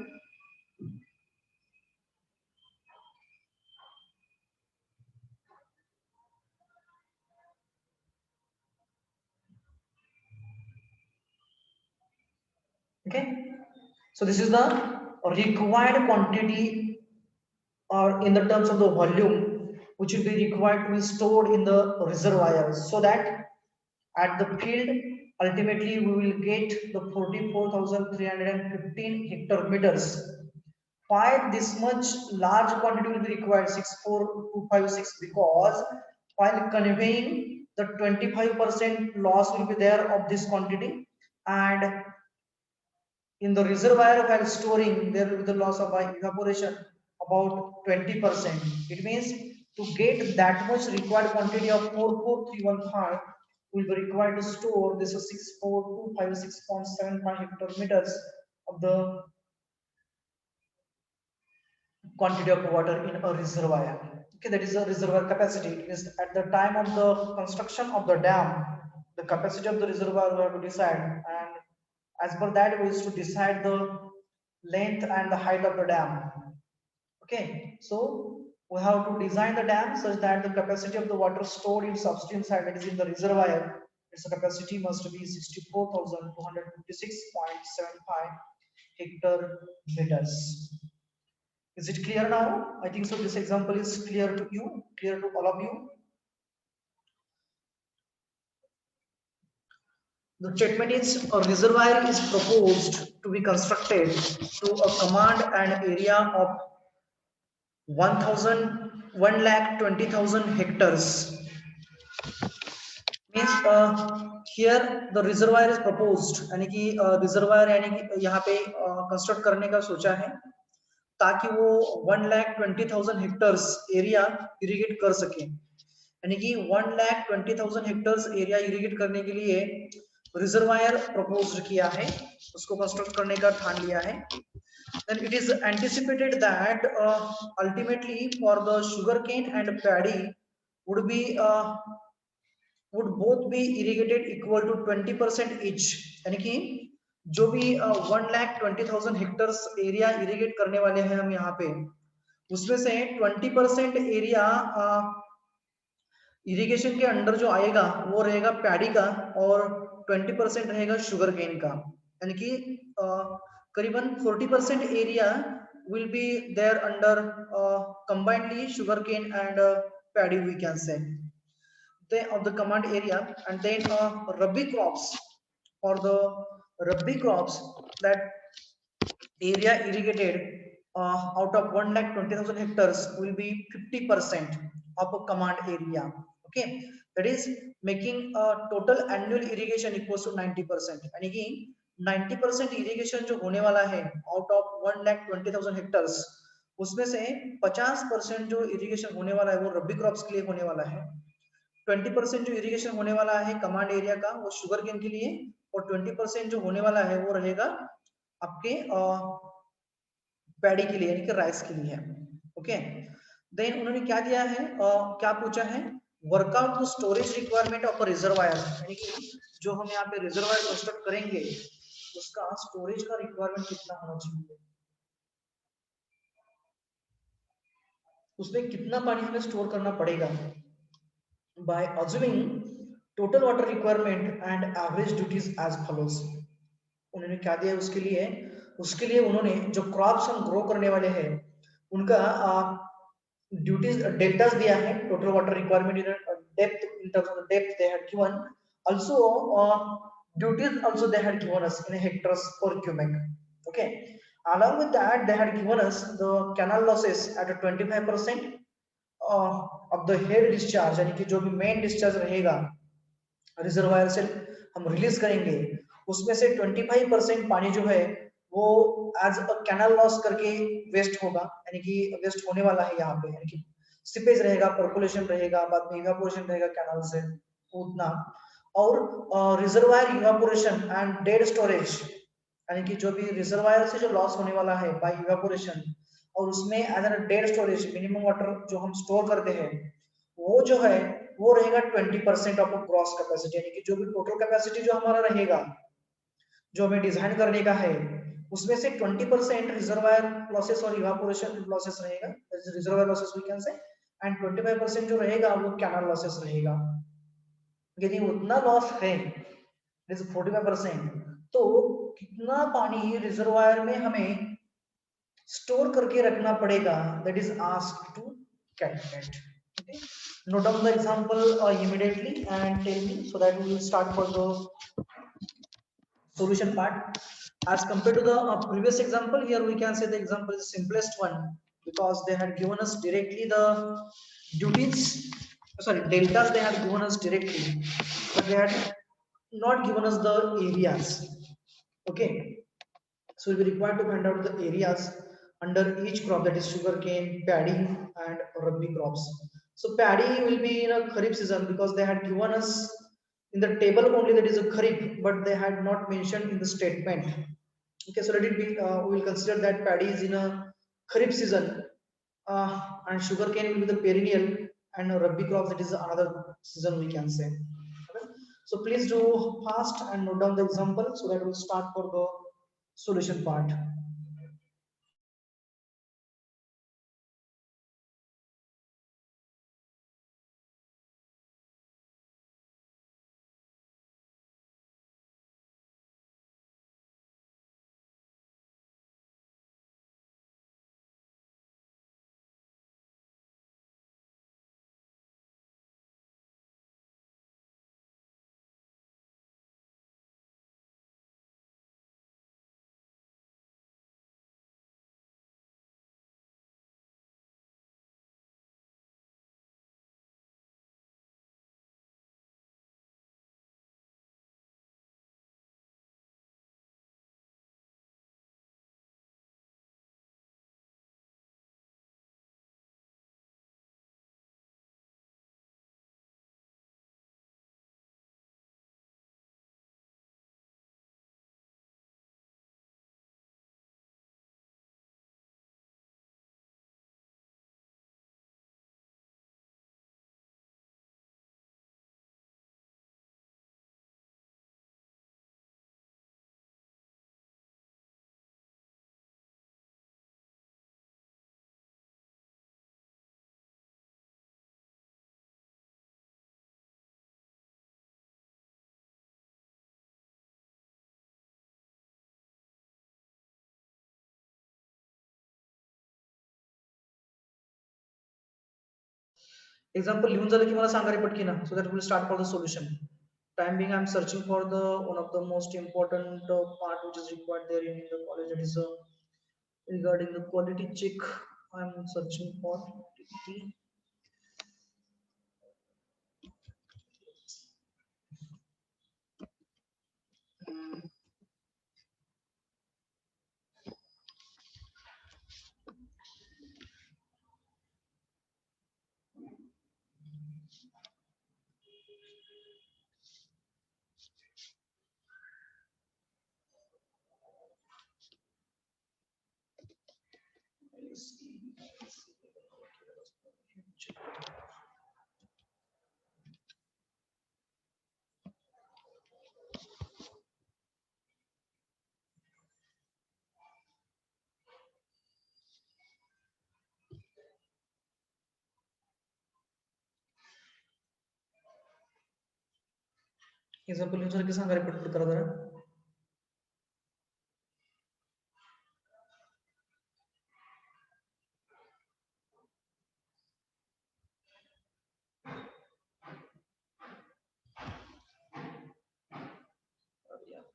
Okay, so this is the required quantity or in the terms of the volume which will be required to be stored in the reservoirs, so that at the field ultimately we will get the 44,315 hectare meters. Why this much large quantity will be required, 64256? Because while conveying, the 25% loss will be there of this quantity, and in the reservoir while storing there will be the loss of by evaporation about 20%. It means to get that much required quantity of 44315 will be required to store this is 64256.75 hectare meters of the quantity of water in a reservoir. Okay, that is a reservoir capacity. It is at the time of the construction of the dam, the capacity of the reservoir we have to decide, and as per that we used to decide the length and the height of the dam. Okay, so we have to design the dam such that the capacity of the water stored in substream side, that is in the reservoir, its capacity must be 64,256.75 hectare meters. Is it clear now? I think so. This example is clear to you, clear to all of you. The statement is a reservoir is proposed to be constructed to a command an area of 1,20,000 hectares. Means here the reservoir is proposed, यानी कि reservoir यानी कि यहाँ पे construct करने का सोचा है ताकि वो 1,20,000 हेक्टर्स एरिया इरिगेट कर सके, यानी कि 1,20,000 हेक्टर्स एरिया इरिगेट करने के लिए रिजर्वायर प्रपोज किया है, उसको कंस्ट्रक्ट करने का ठान लिया है. Then it is anticipated that ultimately for the sugarcane and paddy would both be irrigated equal to 20% each, यानी कि जो भी 1,20,000 हेक्टर्स एरिया इरिगेट करने वाले हैं हम यहाँ पे, उसमें से 20% एरिया इरिगेशन के अंडर जो आएगा वो रहेगा पैडी का और 20% रहेगा शुगर केन का, यानी कि करीबन 40% area will be there under combinedly sugar cane and paddy, we can say, of the command area. And then rabi crops, for the rabi crops, that area irrigated out of 1,20,000 hectares will be 50% of a command area. Okay, that is making a total annual irrigation equals to 90%, यानी कि 90% irrigation जो होने वाला है out of 1,20,000 hectares, उसमें से 50% जो irrigation होने वाला है वो रबी क्रॉप्स के लिए होने वाला है, 20% जो irrigation होने वाला है कमांड एरिया का वो शुगर केन के लिए, और 20% जो होने वाला है वो रहेगा आपके पैडी के लिए, यानी कि राइस के लिए. ओके, देन उन्होंने क्या दिया है, क्या पूछा है, workout the storage requirement of a reservoir, यानी कि जो हम यहाँ पे रिजर्वायर कंस्ट्रक्ट करेंगे उसका स्टोरेज का रिक्वायरमेंट कितना होना चाहिए, उसमें कितना पानी हमें स्टोर करना पड़ेगा। By assuming total water requirement and average duties as follows. उन्होंने क्या दिया उसके लिए उन्होंने जो क्रॉप्स हम ग्रो करने वाले हैं उनका ड्यूटीज डेल्टास दिया है, total water requirement in depth, in terms of depth they had given, also duties also they had given us in hectares per cubic. Okay, along with that they had given us the canal losses at a 25% of the head discharge, यानी कि जो भी main discharge रहेगा reservoir से हम release करेंगे उसमें से 25% पानी जो है वो एज अ कैनल लॉस करके वेस्ट होगा, यानी कि वेस्ट होने वाला है यहाँ पे, यानी कि सिपेज रहेगा, पर्कुलेशन रहेगा, बाद में इवापोरेशन रहेगा कैनल से उतना। और reservoir evaporation and dead storage, यानी कि जो भी रिजर्वायर से जो लॉस होने वाला है बाय इवापोरेशन और उसमें as an dead storage minimum water जो हम स्टोर करते हैं वो जो है वो रहेगा 20% ऑफ ग्रॉस कैपेसिटी, यानी कि जो भी टोटल कैपेसिटी जो हमारा रहेगा जो हमें डिजाइन करने का है उसमें से 20% रिजर्वायर लॉसेस और इवापोरेशन लॉसेस रहेगा, reservoir losses we can say, and 25% जो रहेगा वो कैनल लॉसेस रहेगा। यदि उतना लॉस है 45%, तो कितना पानी रिजर्वायर में हमें स्टोर करके रखना पड़ेगा, that is asked to calculate. Okay, note down the example immediately and tell me so that we will start for the solution part. As compared to the previous example, here we can say the example is the simplest one because they had given us directly the duties, sorry, deltas they had given us directly, but they had not given us the areas. Okay, so we required to find out the areas under each crop, that is sugarcane, paddy, and rabi crops. So paddy will be in a kharif season because they had given us in the table only that is a kharif, but they had not mentioned in the statement. Okay, so let it be. We will consider that paddy is in a kharif season, and sugarcane will be the perennial, and rabi crops that is another season we can say. Okay? So please do fast and note down the example so that we'll start for the solution part. Example लिहून झालं की मला सांगा रे पटकी ना, so that we'll start for the solution. Time being I'm searching for the one of the most important part which is required there in the college, that is regarding the quality check. I'm searching for Example लिहून सांगा repeat करा जरा.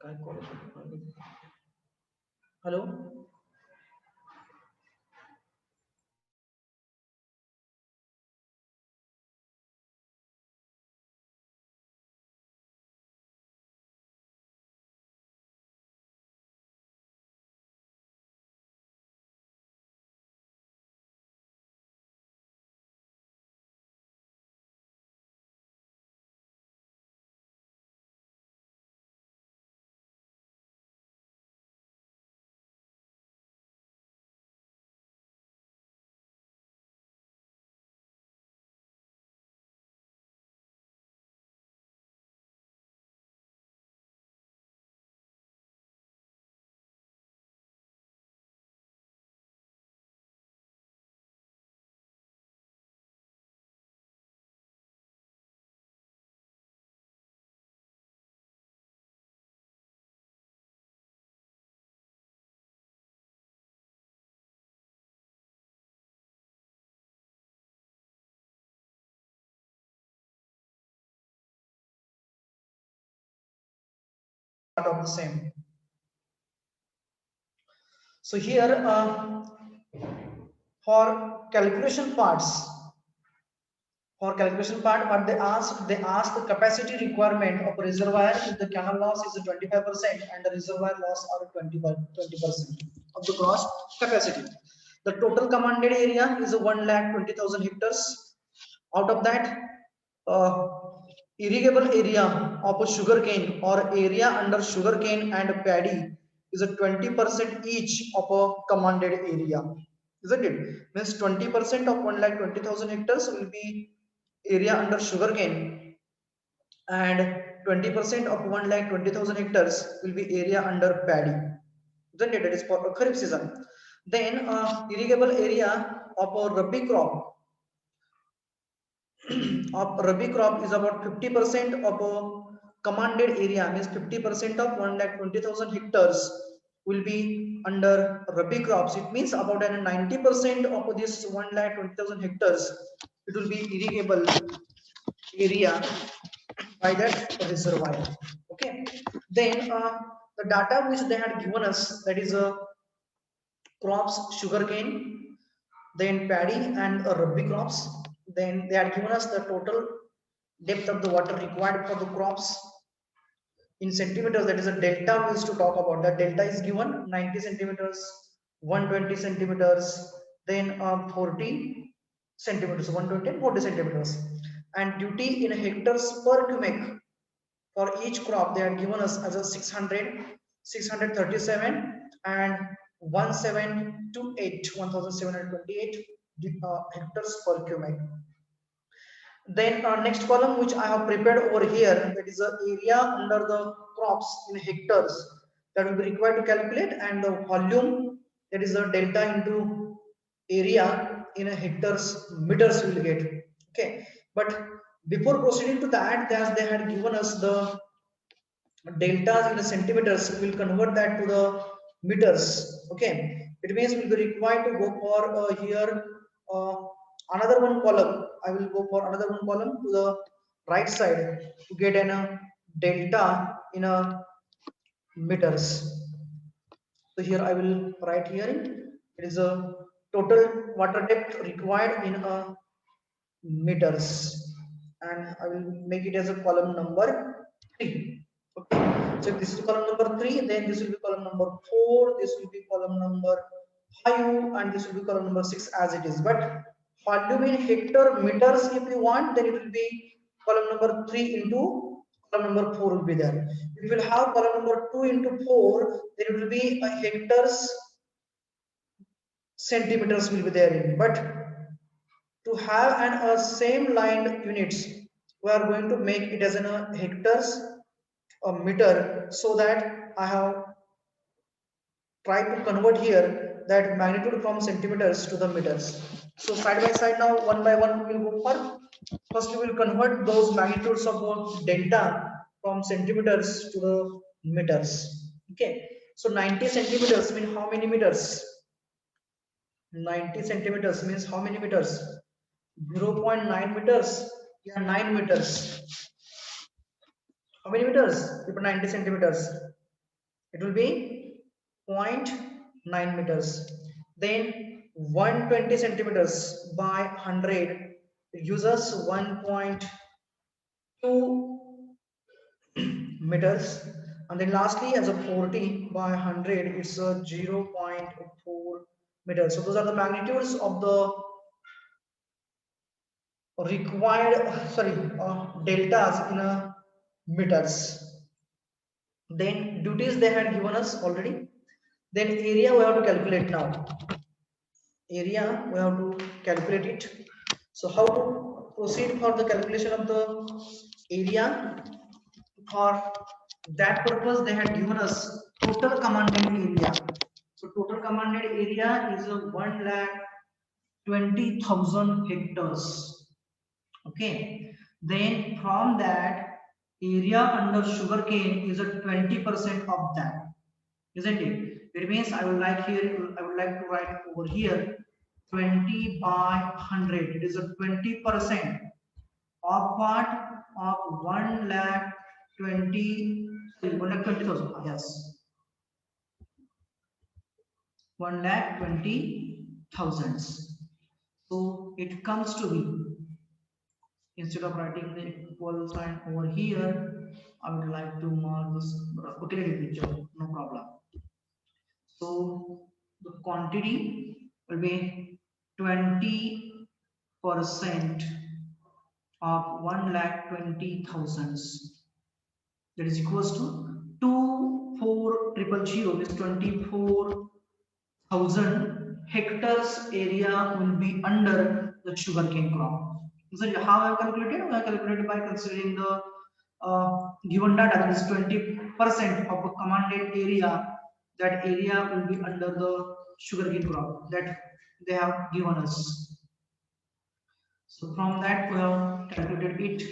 काय call. Hello. Part of the same. So here for calculation parts, for calculation part, what they asked the capacity requirement of reservoir if the canal loss is 25% and the reservoir loss are 20% of the gross capacity. The total commanded area is 1,20,000 hectares. Out of that, uh, irrigable area of a sugarcane or area under sugarcane and paddy is a 20% each of a commanded area, isn't it? Means 20% of 1,20,000 hectares will be area under sugarcane, and 20% of 1,20,000 hectares will be area under paddy, isn't it? That is for a kharif season. Then irrigable area of a rabi crop of rabi crop is about 50% of a commanded area, means 50% of 1,20,000 hectares will be under rabi crops. It means about 90% of this 1,20,000 hectares it will be irrigable area by that reservoir. Okay. Then the data which they had given us, that is crops sugarcane, then paddy and rabi crops. Then they had given us the total depth of the water required for the crops in centimeters. That is a delta we used to talk about. That delta is given 90 centimeters, 120 centimeters, then 40 centimeters, 120 and 40 centimeters. And duty in hectares per cubic for each crop they had given us as a 600, 637 and 1728, 1728 hectares per cubic. Then next column which I have prepared over here, that is the area under the crops in hectares that will be required to calculate, and the volume, that is the delta into area in a hectares meters will get. Okay, but before proceeding to that, as they had given us the deltas in the centimeters, we will convert that to the meters. Okay, it means we'll be required to go for here uh, another one column. I will go for another one column to the right side to get an delta in a meters. So here I will write here it is a total water depth required in a meters, and I will make it as a column number 3. Okay, so if this is column number 3, then this will be column number 4, this will be column number 5, and this will be column number 6 as it is. But volume in hectare meters, if you want, then it will be column number 3 into column number 4 will be there. If you will have column number 2 into 4, then it will be a hectares centimeters will be there in. But to have an same line units, we are going to make it as a hectares a meter, so that I have tried to convert here that magnitude from centimeters to the meters. So side by side now, one by one we will go for. First we will convert those magnitudes of delta from centimeters to the meters. Okay, so 90 centimeters mean how many meters? 90 centimeters means how many meters? 0.9 meters. Yeah, 9 meters. How many meters? 90 centimeters. It will be zero point 0.9 meters. Then 120 centimeters by 100 uses 1.2 meters. And then lastly, as a 40 by 100, it's a 0.4 meters. So those are the magnitudes of the required, deltas in a meters. Then duties they had given us already. Then area we have to calculate now. Area we have to calculate it. So how to proceed for the calculation of the area? For that purpose they had given us total commanded area. So total commanded area is a 1,20,000 hectares. Okay, then from that area under sugarcane is a 20% of that, isn't it? It means I would like to write over here 20 by 100. It is a 20% of what? Of 1,20,000. Yes, 1,20,000. So it comes to be, instead of writing the equal sign over here, I would like to mark this. Okay, let it be, no problem. So the quantity will be 20% of 1,20,000. That is equals to 24,000, is 24,000 hectares area will be under the sugarcane crop. So how I have calculated? I have calculated by considering the given data, that is 20% of the commanded area. That area will be under the sugarcane crop that they have given us. So from that we have calculated it.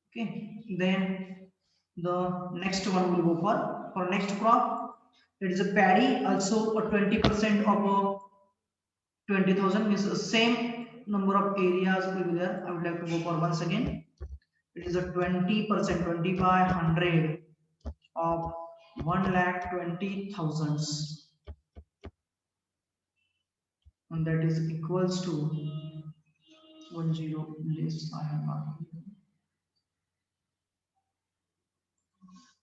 Okay, then the next one will go for next crop. It is a paddy, also a 20% of a 20,000 means the same number of areas will be there. I would like to go for once again. It is a 20%, 20 by 100 of 1,20,000, and that is equals to 10 less. I have marked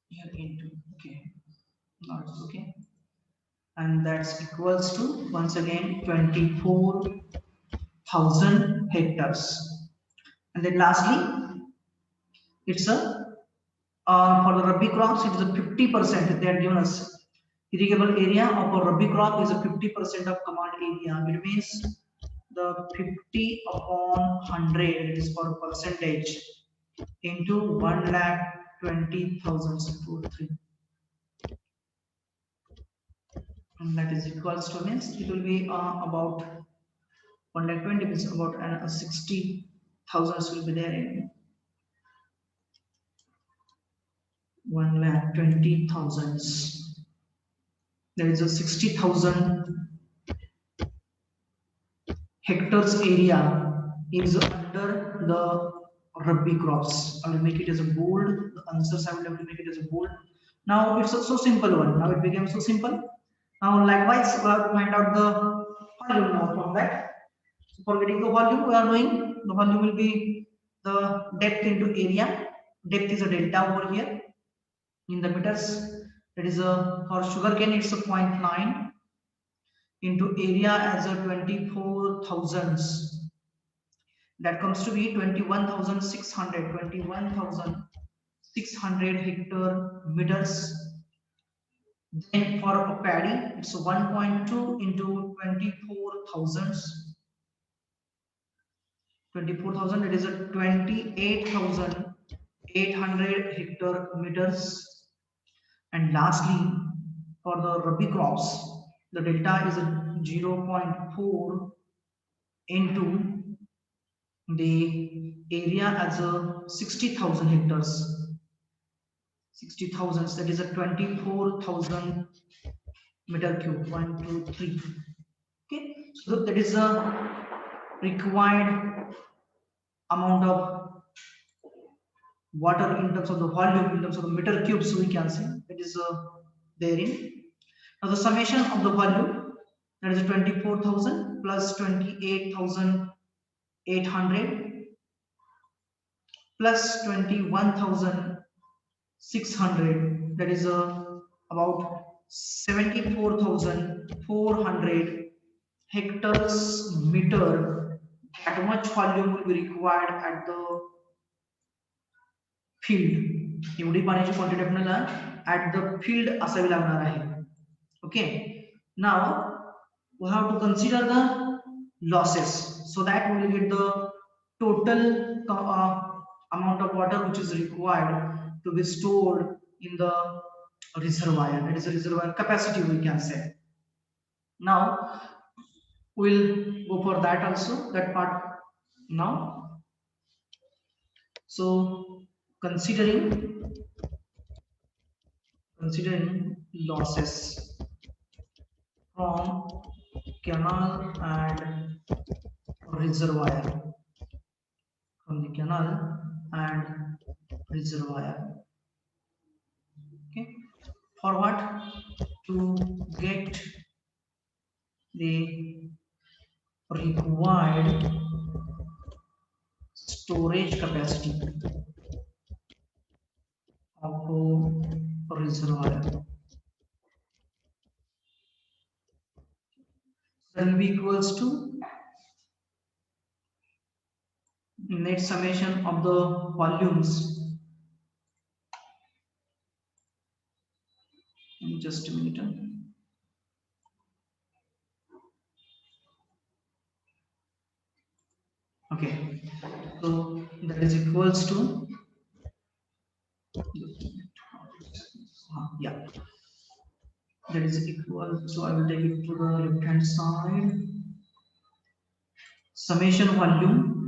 here into, okay, now it's okay, and that's equals to once again 24,000 hectares. And then lastly, it's a for the Rabi crops, it is a 50%. They are given us irrigable area of a Rabi crop is a 50% of command area. It means the 50 upon 100 is for percentage into 1,20,000, and that is equals to, means it will be about 1,20,000 means about 60,000 will be there in 1,20,000. There is a 60,000 hectares area is under the Rabi crops. I will make it as a bold. The answers I will have to make it as a bold. Now it's a so simple one. Now it became so simple. Now likewise we have to find out the volume now from that. So for getting the volume, we are knowing the volume will be the depth into area. Depth is a delta over here in the meters. That is a, for sugarcane it's a 0.9 into area as a 24,000. That comes to be 21,600 hectare meters. Then for a paddy, it's 1.2 into 24,000. 24,000, it is a 28,800 hectare meters. And lastly, for the Rabi crops, the delta is a 0.4 into the area as a 60,000 hectares. 60,000, that is a 24,000 meter cube. 123. Okay, so that is a required amount of water in terms of the volume, in terms of the meter cubes, we can say it is therein. Now the summation of the volume, that is 24,000 plus 28,800 plus 21,600, that is about 74,400 hectares meter. That much volume will be required at the field. एवढी पाण्याची quantity आपल्याला at the field असावी लागणार आहे. Okay, now we have to consider the losses, so that we will get the total amount of water which is required to be stored in the reservoir. That is a reservoir capacity, we can say. Now we'll go for that also, that part now. So considering losses from canal and reservoir, from the canal and reservoir. Okay, for what? To get the required storage capacity of reservoir. That will be equals to net summation of the volumes. Just a minute. Okay, so that is equals to yeah, that is equal, so I will take it to the left hand side. Summation volume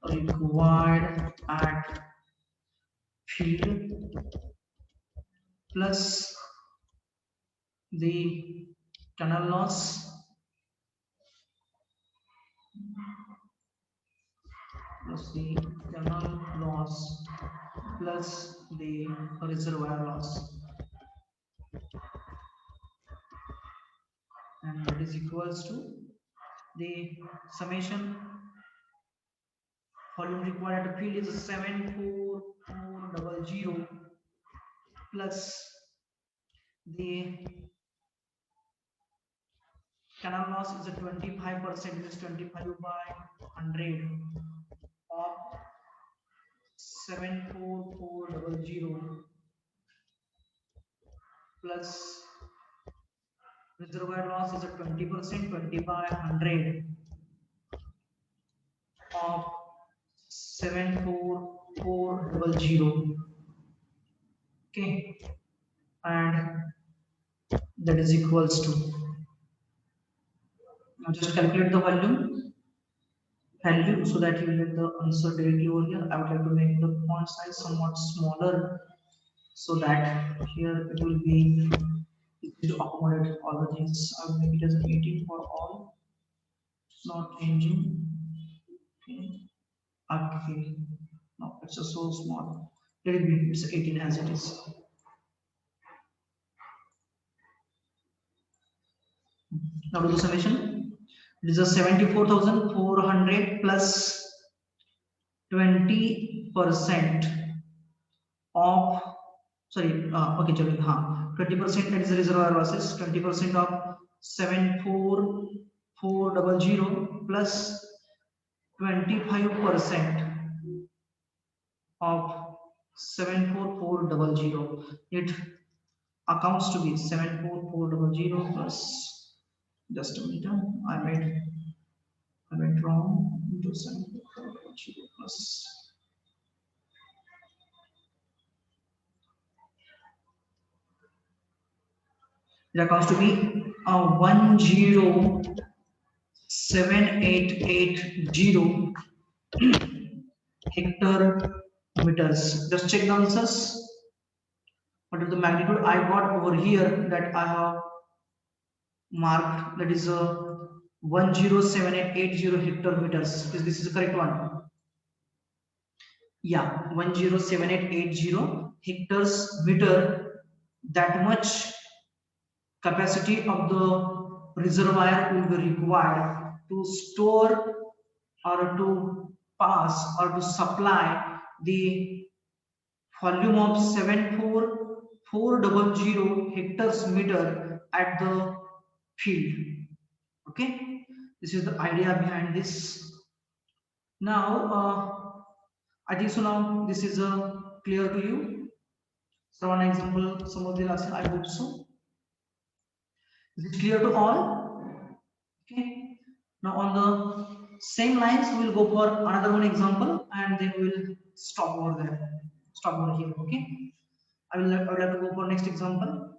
required at field plus the canal loss plus the reservoir loss, and that is equals to the summation volume required at the field is 74400 plus the canal loss is a 25%, is 25 by 100 of 74400 plus reservoir loss is a 20%, 20 by 100 of 74400. Okay, and that is equals to, now just calculate the value so that you will get the answer directly over here. I would like to make the font size somewhat smaller so that here it will be easy to accommodate all the things. I will make it as 18 for all. It's not changing. Okay. Okay. No, it's just so small. Let it be. It's 18 as it is. Now do the summation. It is a 74,400 plus 20% of, sorry, okay, 20%, that is the reservoir losses. 20% of 74400 plus 25% of 74400. It accounts to be 74400 plus, just a minute, I went wrong, into 74400 plus It comes to be 107880 hectare meters. Just check the answers. What is the magnitude I got over here that I have marked? That is 107880 hectare meters. Is this is the correct one? Yeah, 107880 hectares meter. That much capacity of the reservoir will be required to store or to pass or to supply the volume of 74400 hectares meter at the field. Okay, this is the idea behind this. Now, I think so. Now this is clear to you. So, one example, some of the lessons I hope so. Is it clear to all? Okay. Now on the same lines, we will go for another one example and then we will stop over there. Stop over here. Okay. I would like to go for next example.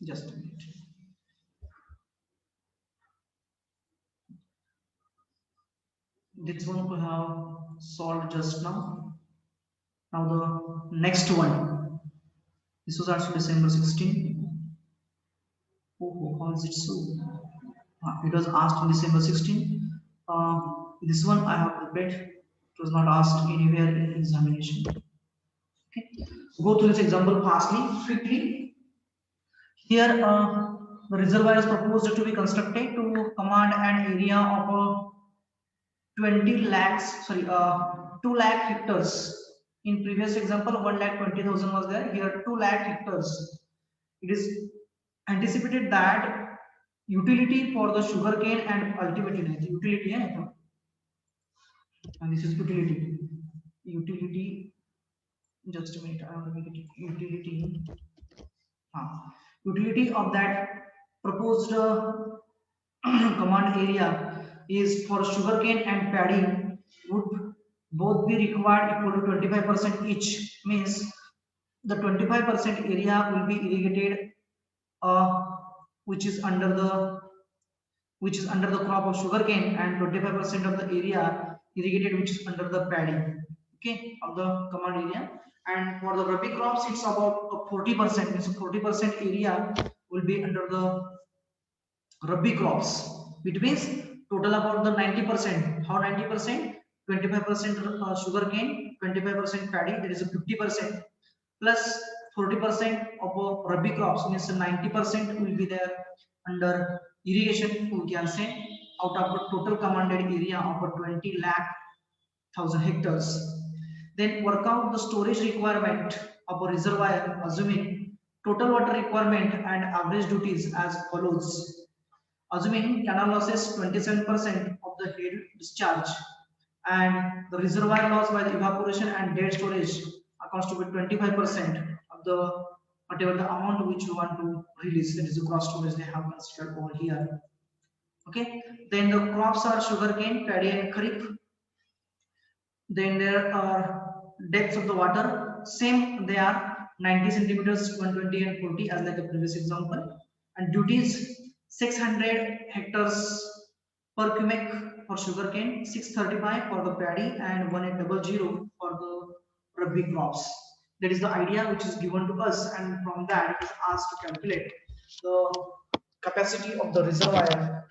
Just a minute. This one we have solved just now. Now the next one. This was also December 16. Oh, how is it so? It was asked in December 16. This one I have prepared. It was not asked anywhere in examination. Okay. Go through this example fastly, quickly. Here, the reservoir is proposed to be constructed to command an area of 20 lakhs, sorry, 2 lakh hectares. In previous example, 1 lakh 20,000 was there. Here, 2 lakh hectares. It is anticipated that utility for the sugarcane and ultimately the utility, and this is utility. Utility. Just a minute. I want to make it utility. Utility of that proposed command area is for sugarcane and paddy would both be required equal to 25% each. Means the 25% area will be irrigated, which is under the crop of sugarcane, and 25% of the area irrigated which is under the paddy. Okay, of the command area. And for the rabi crops, it's about 40%. Means 40% area will be under the rabi crops, which means total about the 90%. How 90%? 25% sugarcane, 25% paddy, that is a 50%, plus 40% of rabi crops, means 90% will be there under irrigation, we can say, out of the total commanded area of 20 lakh thousand hectares. Then work out the storage requirement of a reservoir, assuming total water requirement and average duties as follows. Assuming canal losses 27% of the head discharge and the reservoir loss by the evaporation and dead storage accounts to be 25% of the whatever the amount which you want to release, that is the gross storage they have considered over here. Okay, then the crops are sugarcane, paddy and kharif. Then there are depths of the water, same they are 90 centimeters, 120 and 40 as like the previous example. And duties 600 hectares per cubic for sugarcane, 635 for the paddy, and 1800 for the rabi crops. That is the idea which is given to us, and from that it is asked to calculate the capacity of the reservoir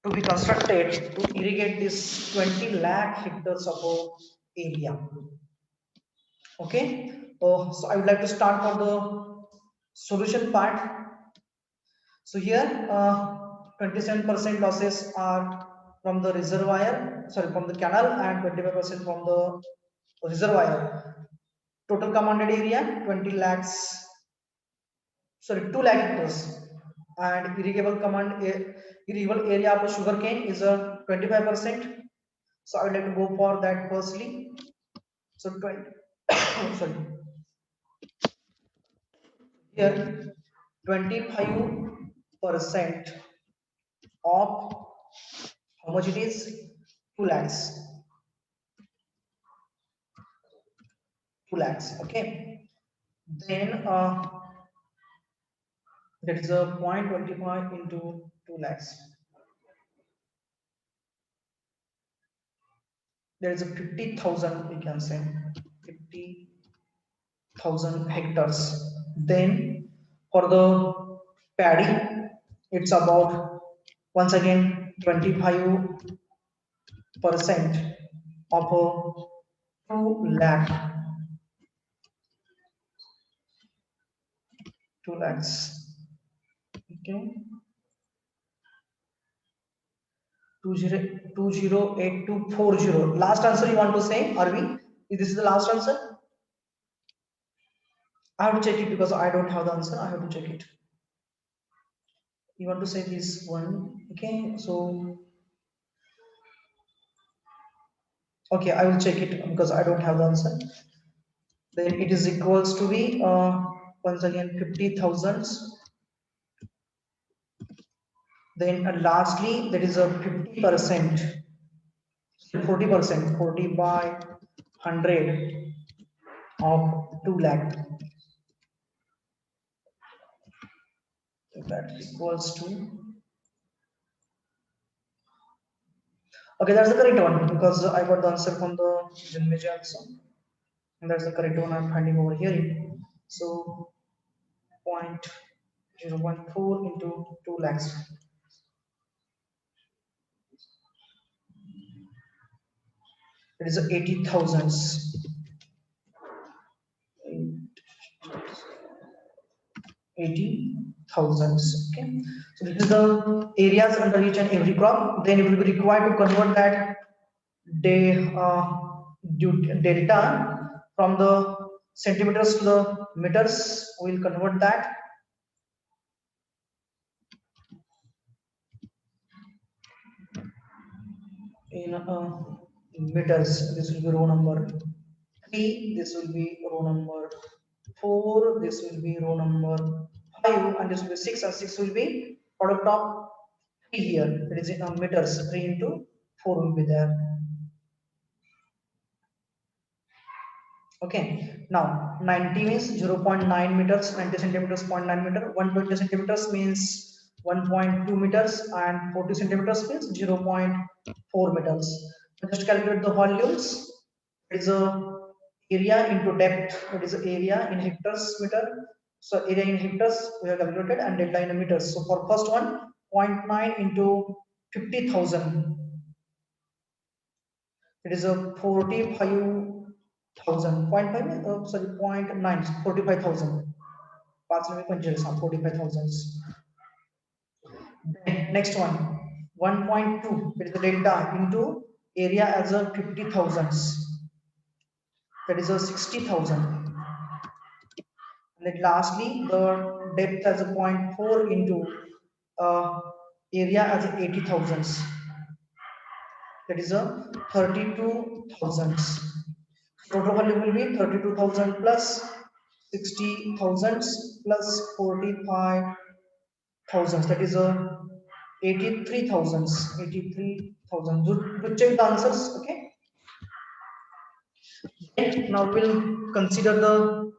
to be constructed to irrigate this 20 lakh hectares of area. Okay, so I would like to start for the solution part. So here, 27% losses are from the reservoir, sorry, from the canal, and 25% from the reservoir. Total commanded area 20 lakhs, sorry, 2 lakh hectares, and irrigable area of sugarcane is a 25%. So I would like to go for that firstly. So 20, sorry, here 25% of how much it is? 2 lakhs. 2 lakhs. Okay, then that is a 0.25 into 2 lakhs. There is a 50,000, we can say 50,000 hectares. Then for the paddy, it's about once again 25% of a 2 lakh, 2 lakhs. Okay, 208240. Last answer you want to say, are we? This is the last answer. I have to check it because I don't have the answer. I have to check it. You want to say this one? Okay, so okay, I will check it because I don't have the answer. Then it is equals to be once again 50,000. Then lastly, that is a 50%, 40%, 40 by 100 of 2 lakh. So that equals to, okay, that's the correct one because I got the answer from the Janmej also, and that's the correct one I'm finding over here. So point 0.4 into 2 lakhs. It is 80,000. 80,000. Okay. So this is the areas under each and every crop. Then it will be required to convert that delta from the centimeters to the meters. We will convert that. In meters. This will be row number 3. This will be row number 4. This will be row number 5, and this will be 6, and 6 will be product of 3 here. It is in meters. 3 into 4 will be there. Okay, now 90 means 0.9 meters, 90 centimeters 0.9 meter, 120 centimeters means 1.2 meters, and 40 centimeters means 0.4 meters. Just calculate the volumes. It is a area into depth. It is area in hectares meter. So area in hectares we have calculated, and delta in meters. So for first one, 0.9 into 50,000. It is a 45,000. 0.5, sorry, 0.9, 45,000. 45,000. Next one, 1.2, it is the delta into area as a 50,000. That is a 60,000. And then lastly, the depth as a 0.4 into area as a 80,000. That is a 32,000. Total value will be 32,000 plus 60,000 plus 45,000. That is a 83,000. 83,000. Do check the answers. Okay. And now we'll consider the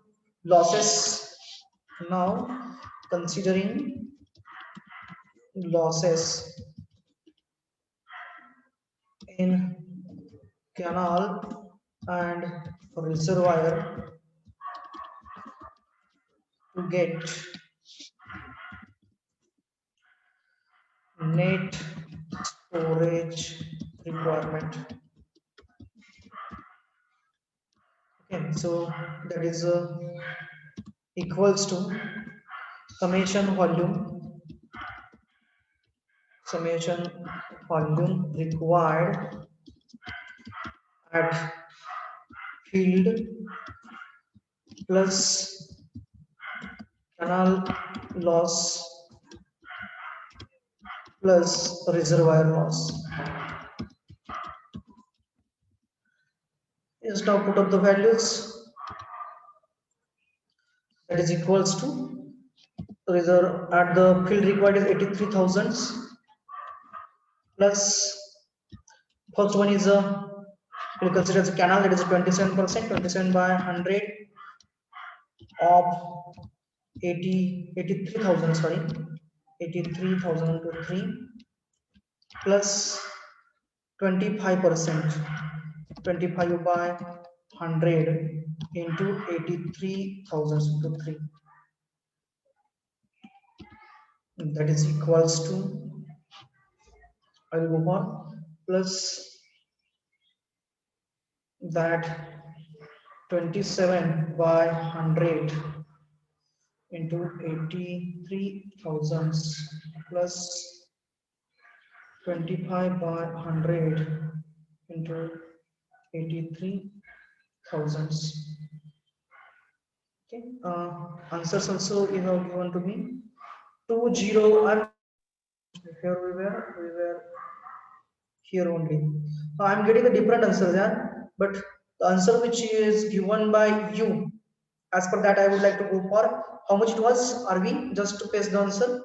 losses. Now considering losses in canal and reservoir to get net storage requirement. Okay, so that is equals to summation volume required at field plus canal loss plus reservoir loss. Just now put up the values. That is equals to reserve at the field required is 83,000 plus first one is We'll consider the canal, that is 27%, 27 by 100 of 83,000, sorry, 83,000 to 3 plus 25%, 25 by 100 into 83,000 into 3, that is equals to, I will go for plus that 27 by 100 into 83,000 plus 25 by 100 into 83,000. Okay, answers also you have given to me 20 and here we were here only. I'm getting a different answer there, but the answer which is given by you, as per that, I would like to go for how much it was. Are we just to paste the answer?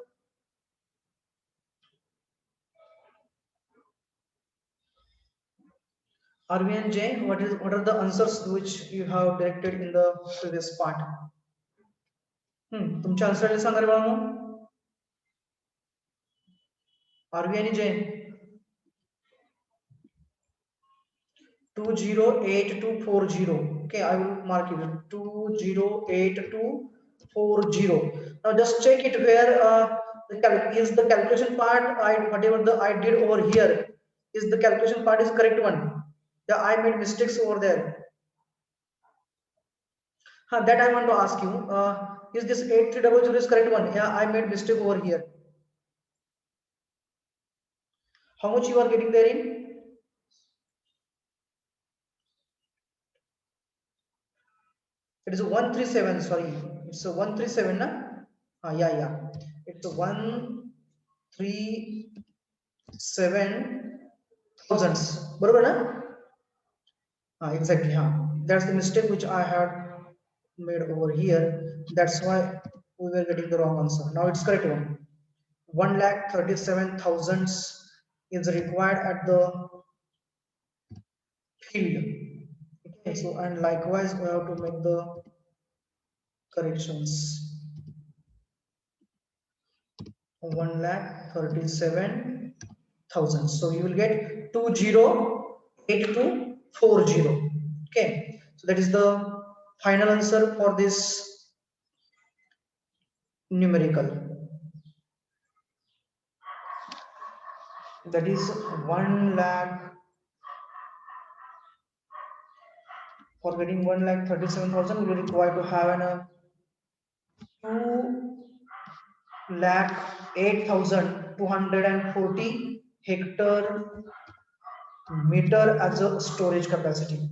RV and J, what are the answers which you have directed in the previous part? तुमचे answer सांगा रे बाळांनो. RV आणि J 208240. Okay, I will mark it 208240. Now just check it where is the calculation part. Whatever I did over here, is the calculation part is correct one? Yeah, I made mistakes over there. That I want to ask you. Is this 8300 is correct one? Yeah, I made mistake over here. How much you are getting there in? It is a 137. Sorry, it's a 137. Na? Yeah. It's a 137,000. बरोबर ना? Exactly. That's the mistake which I had made over here. That's why we were getting the wrong answer. Now it's correct one. 1,37,000 is required at the field. Okay, so and likewise we have to make the corrections. 1,37,000. So you will get 208240. Okay, so that is the final answer for this numerical. That is 1 lakh. For getting 1,37,000, we will require to have an 2,08,240 hectare meter as a storage capacity.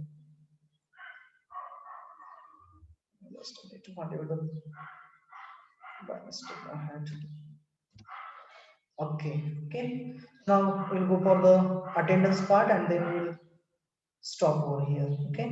Just a minute, whatever by mistake I had. Okay. Now we'll go for the attendance part and then we'll stop over here. Okay.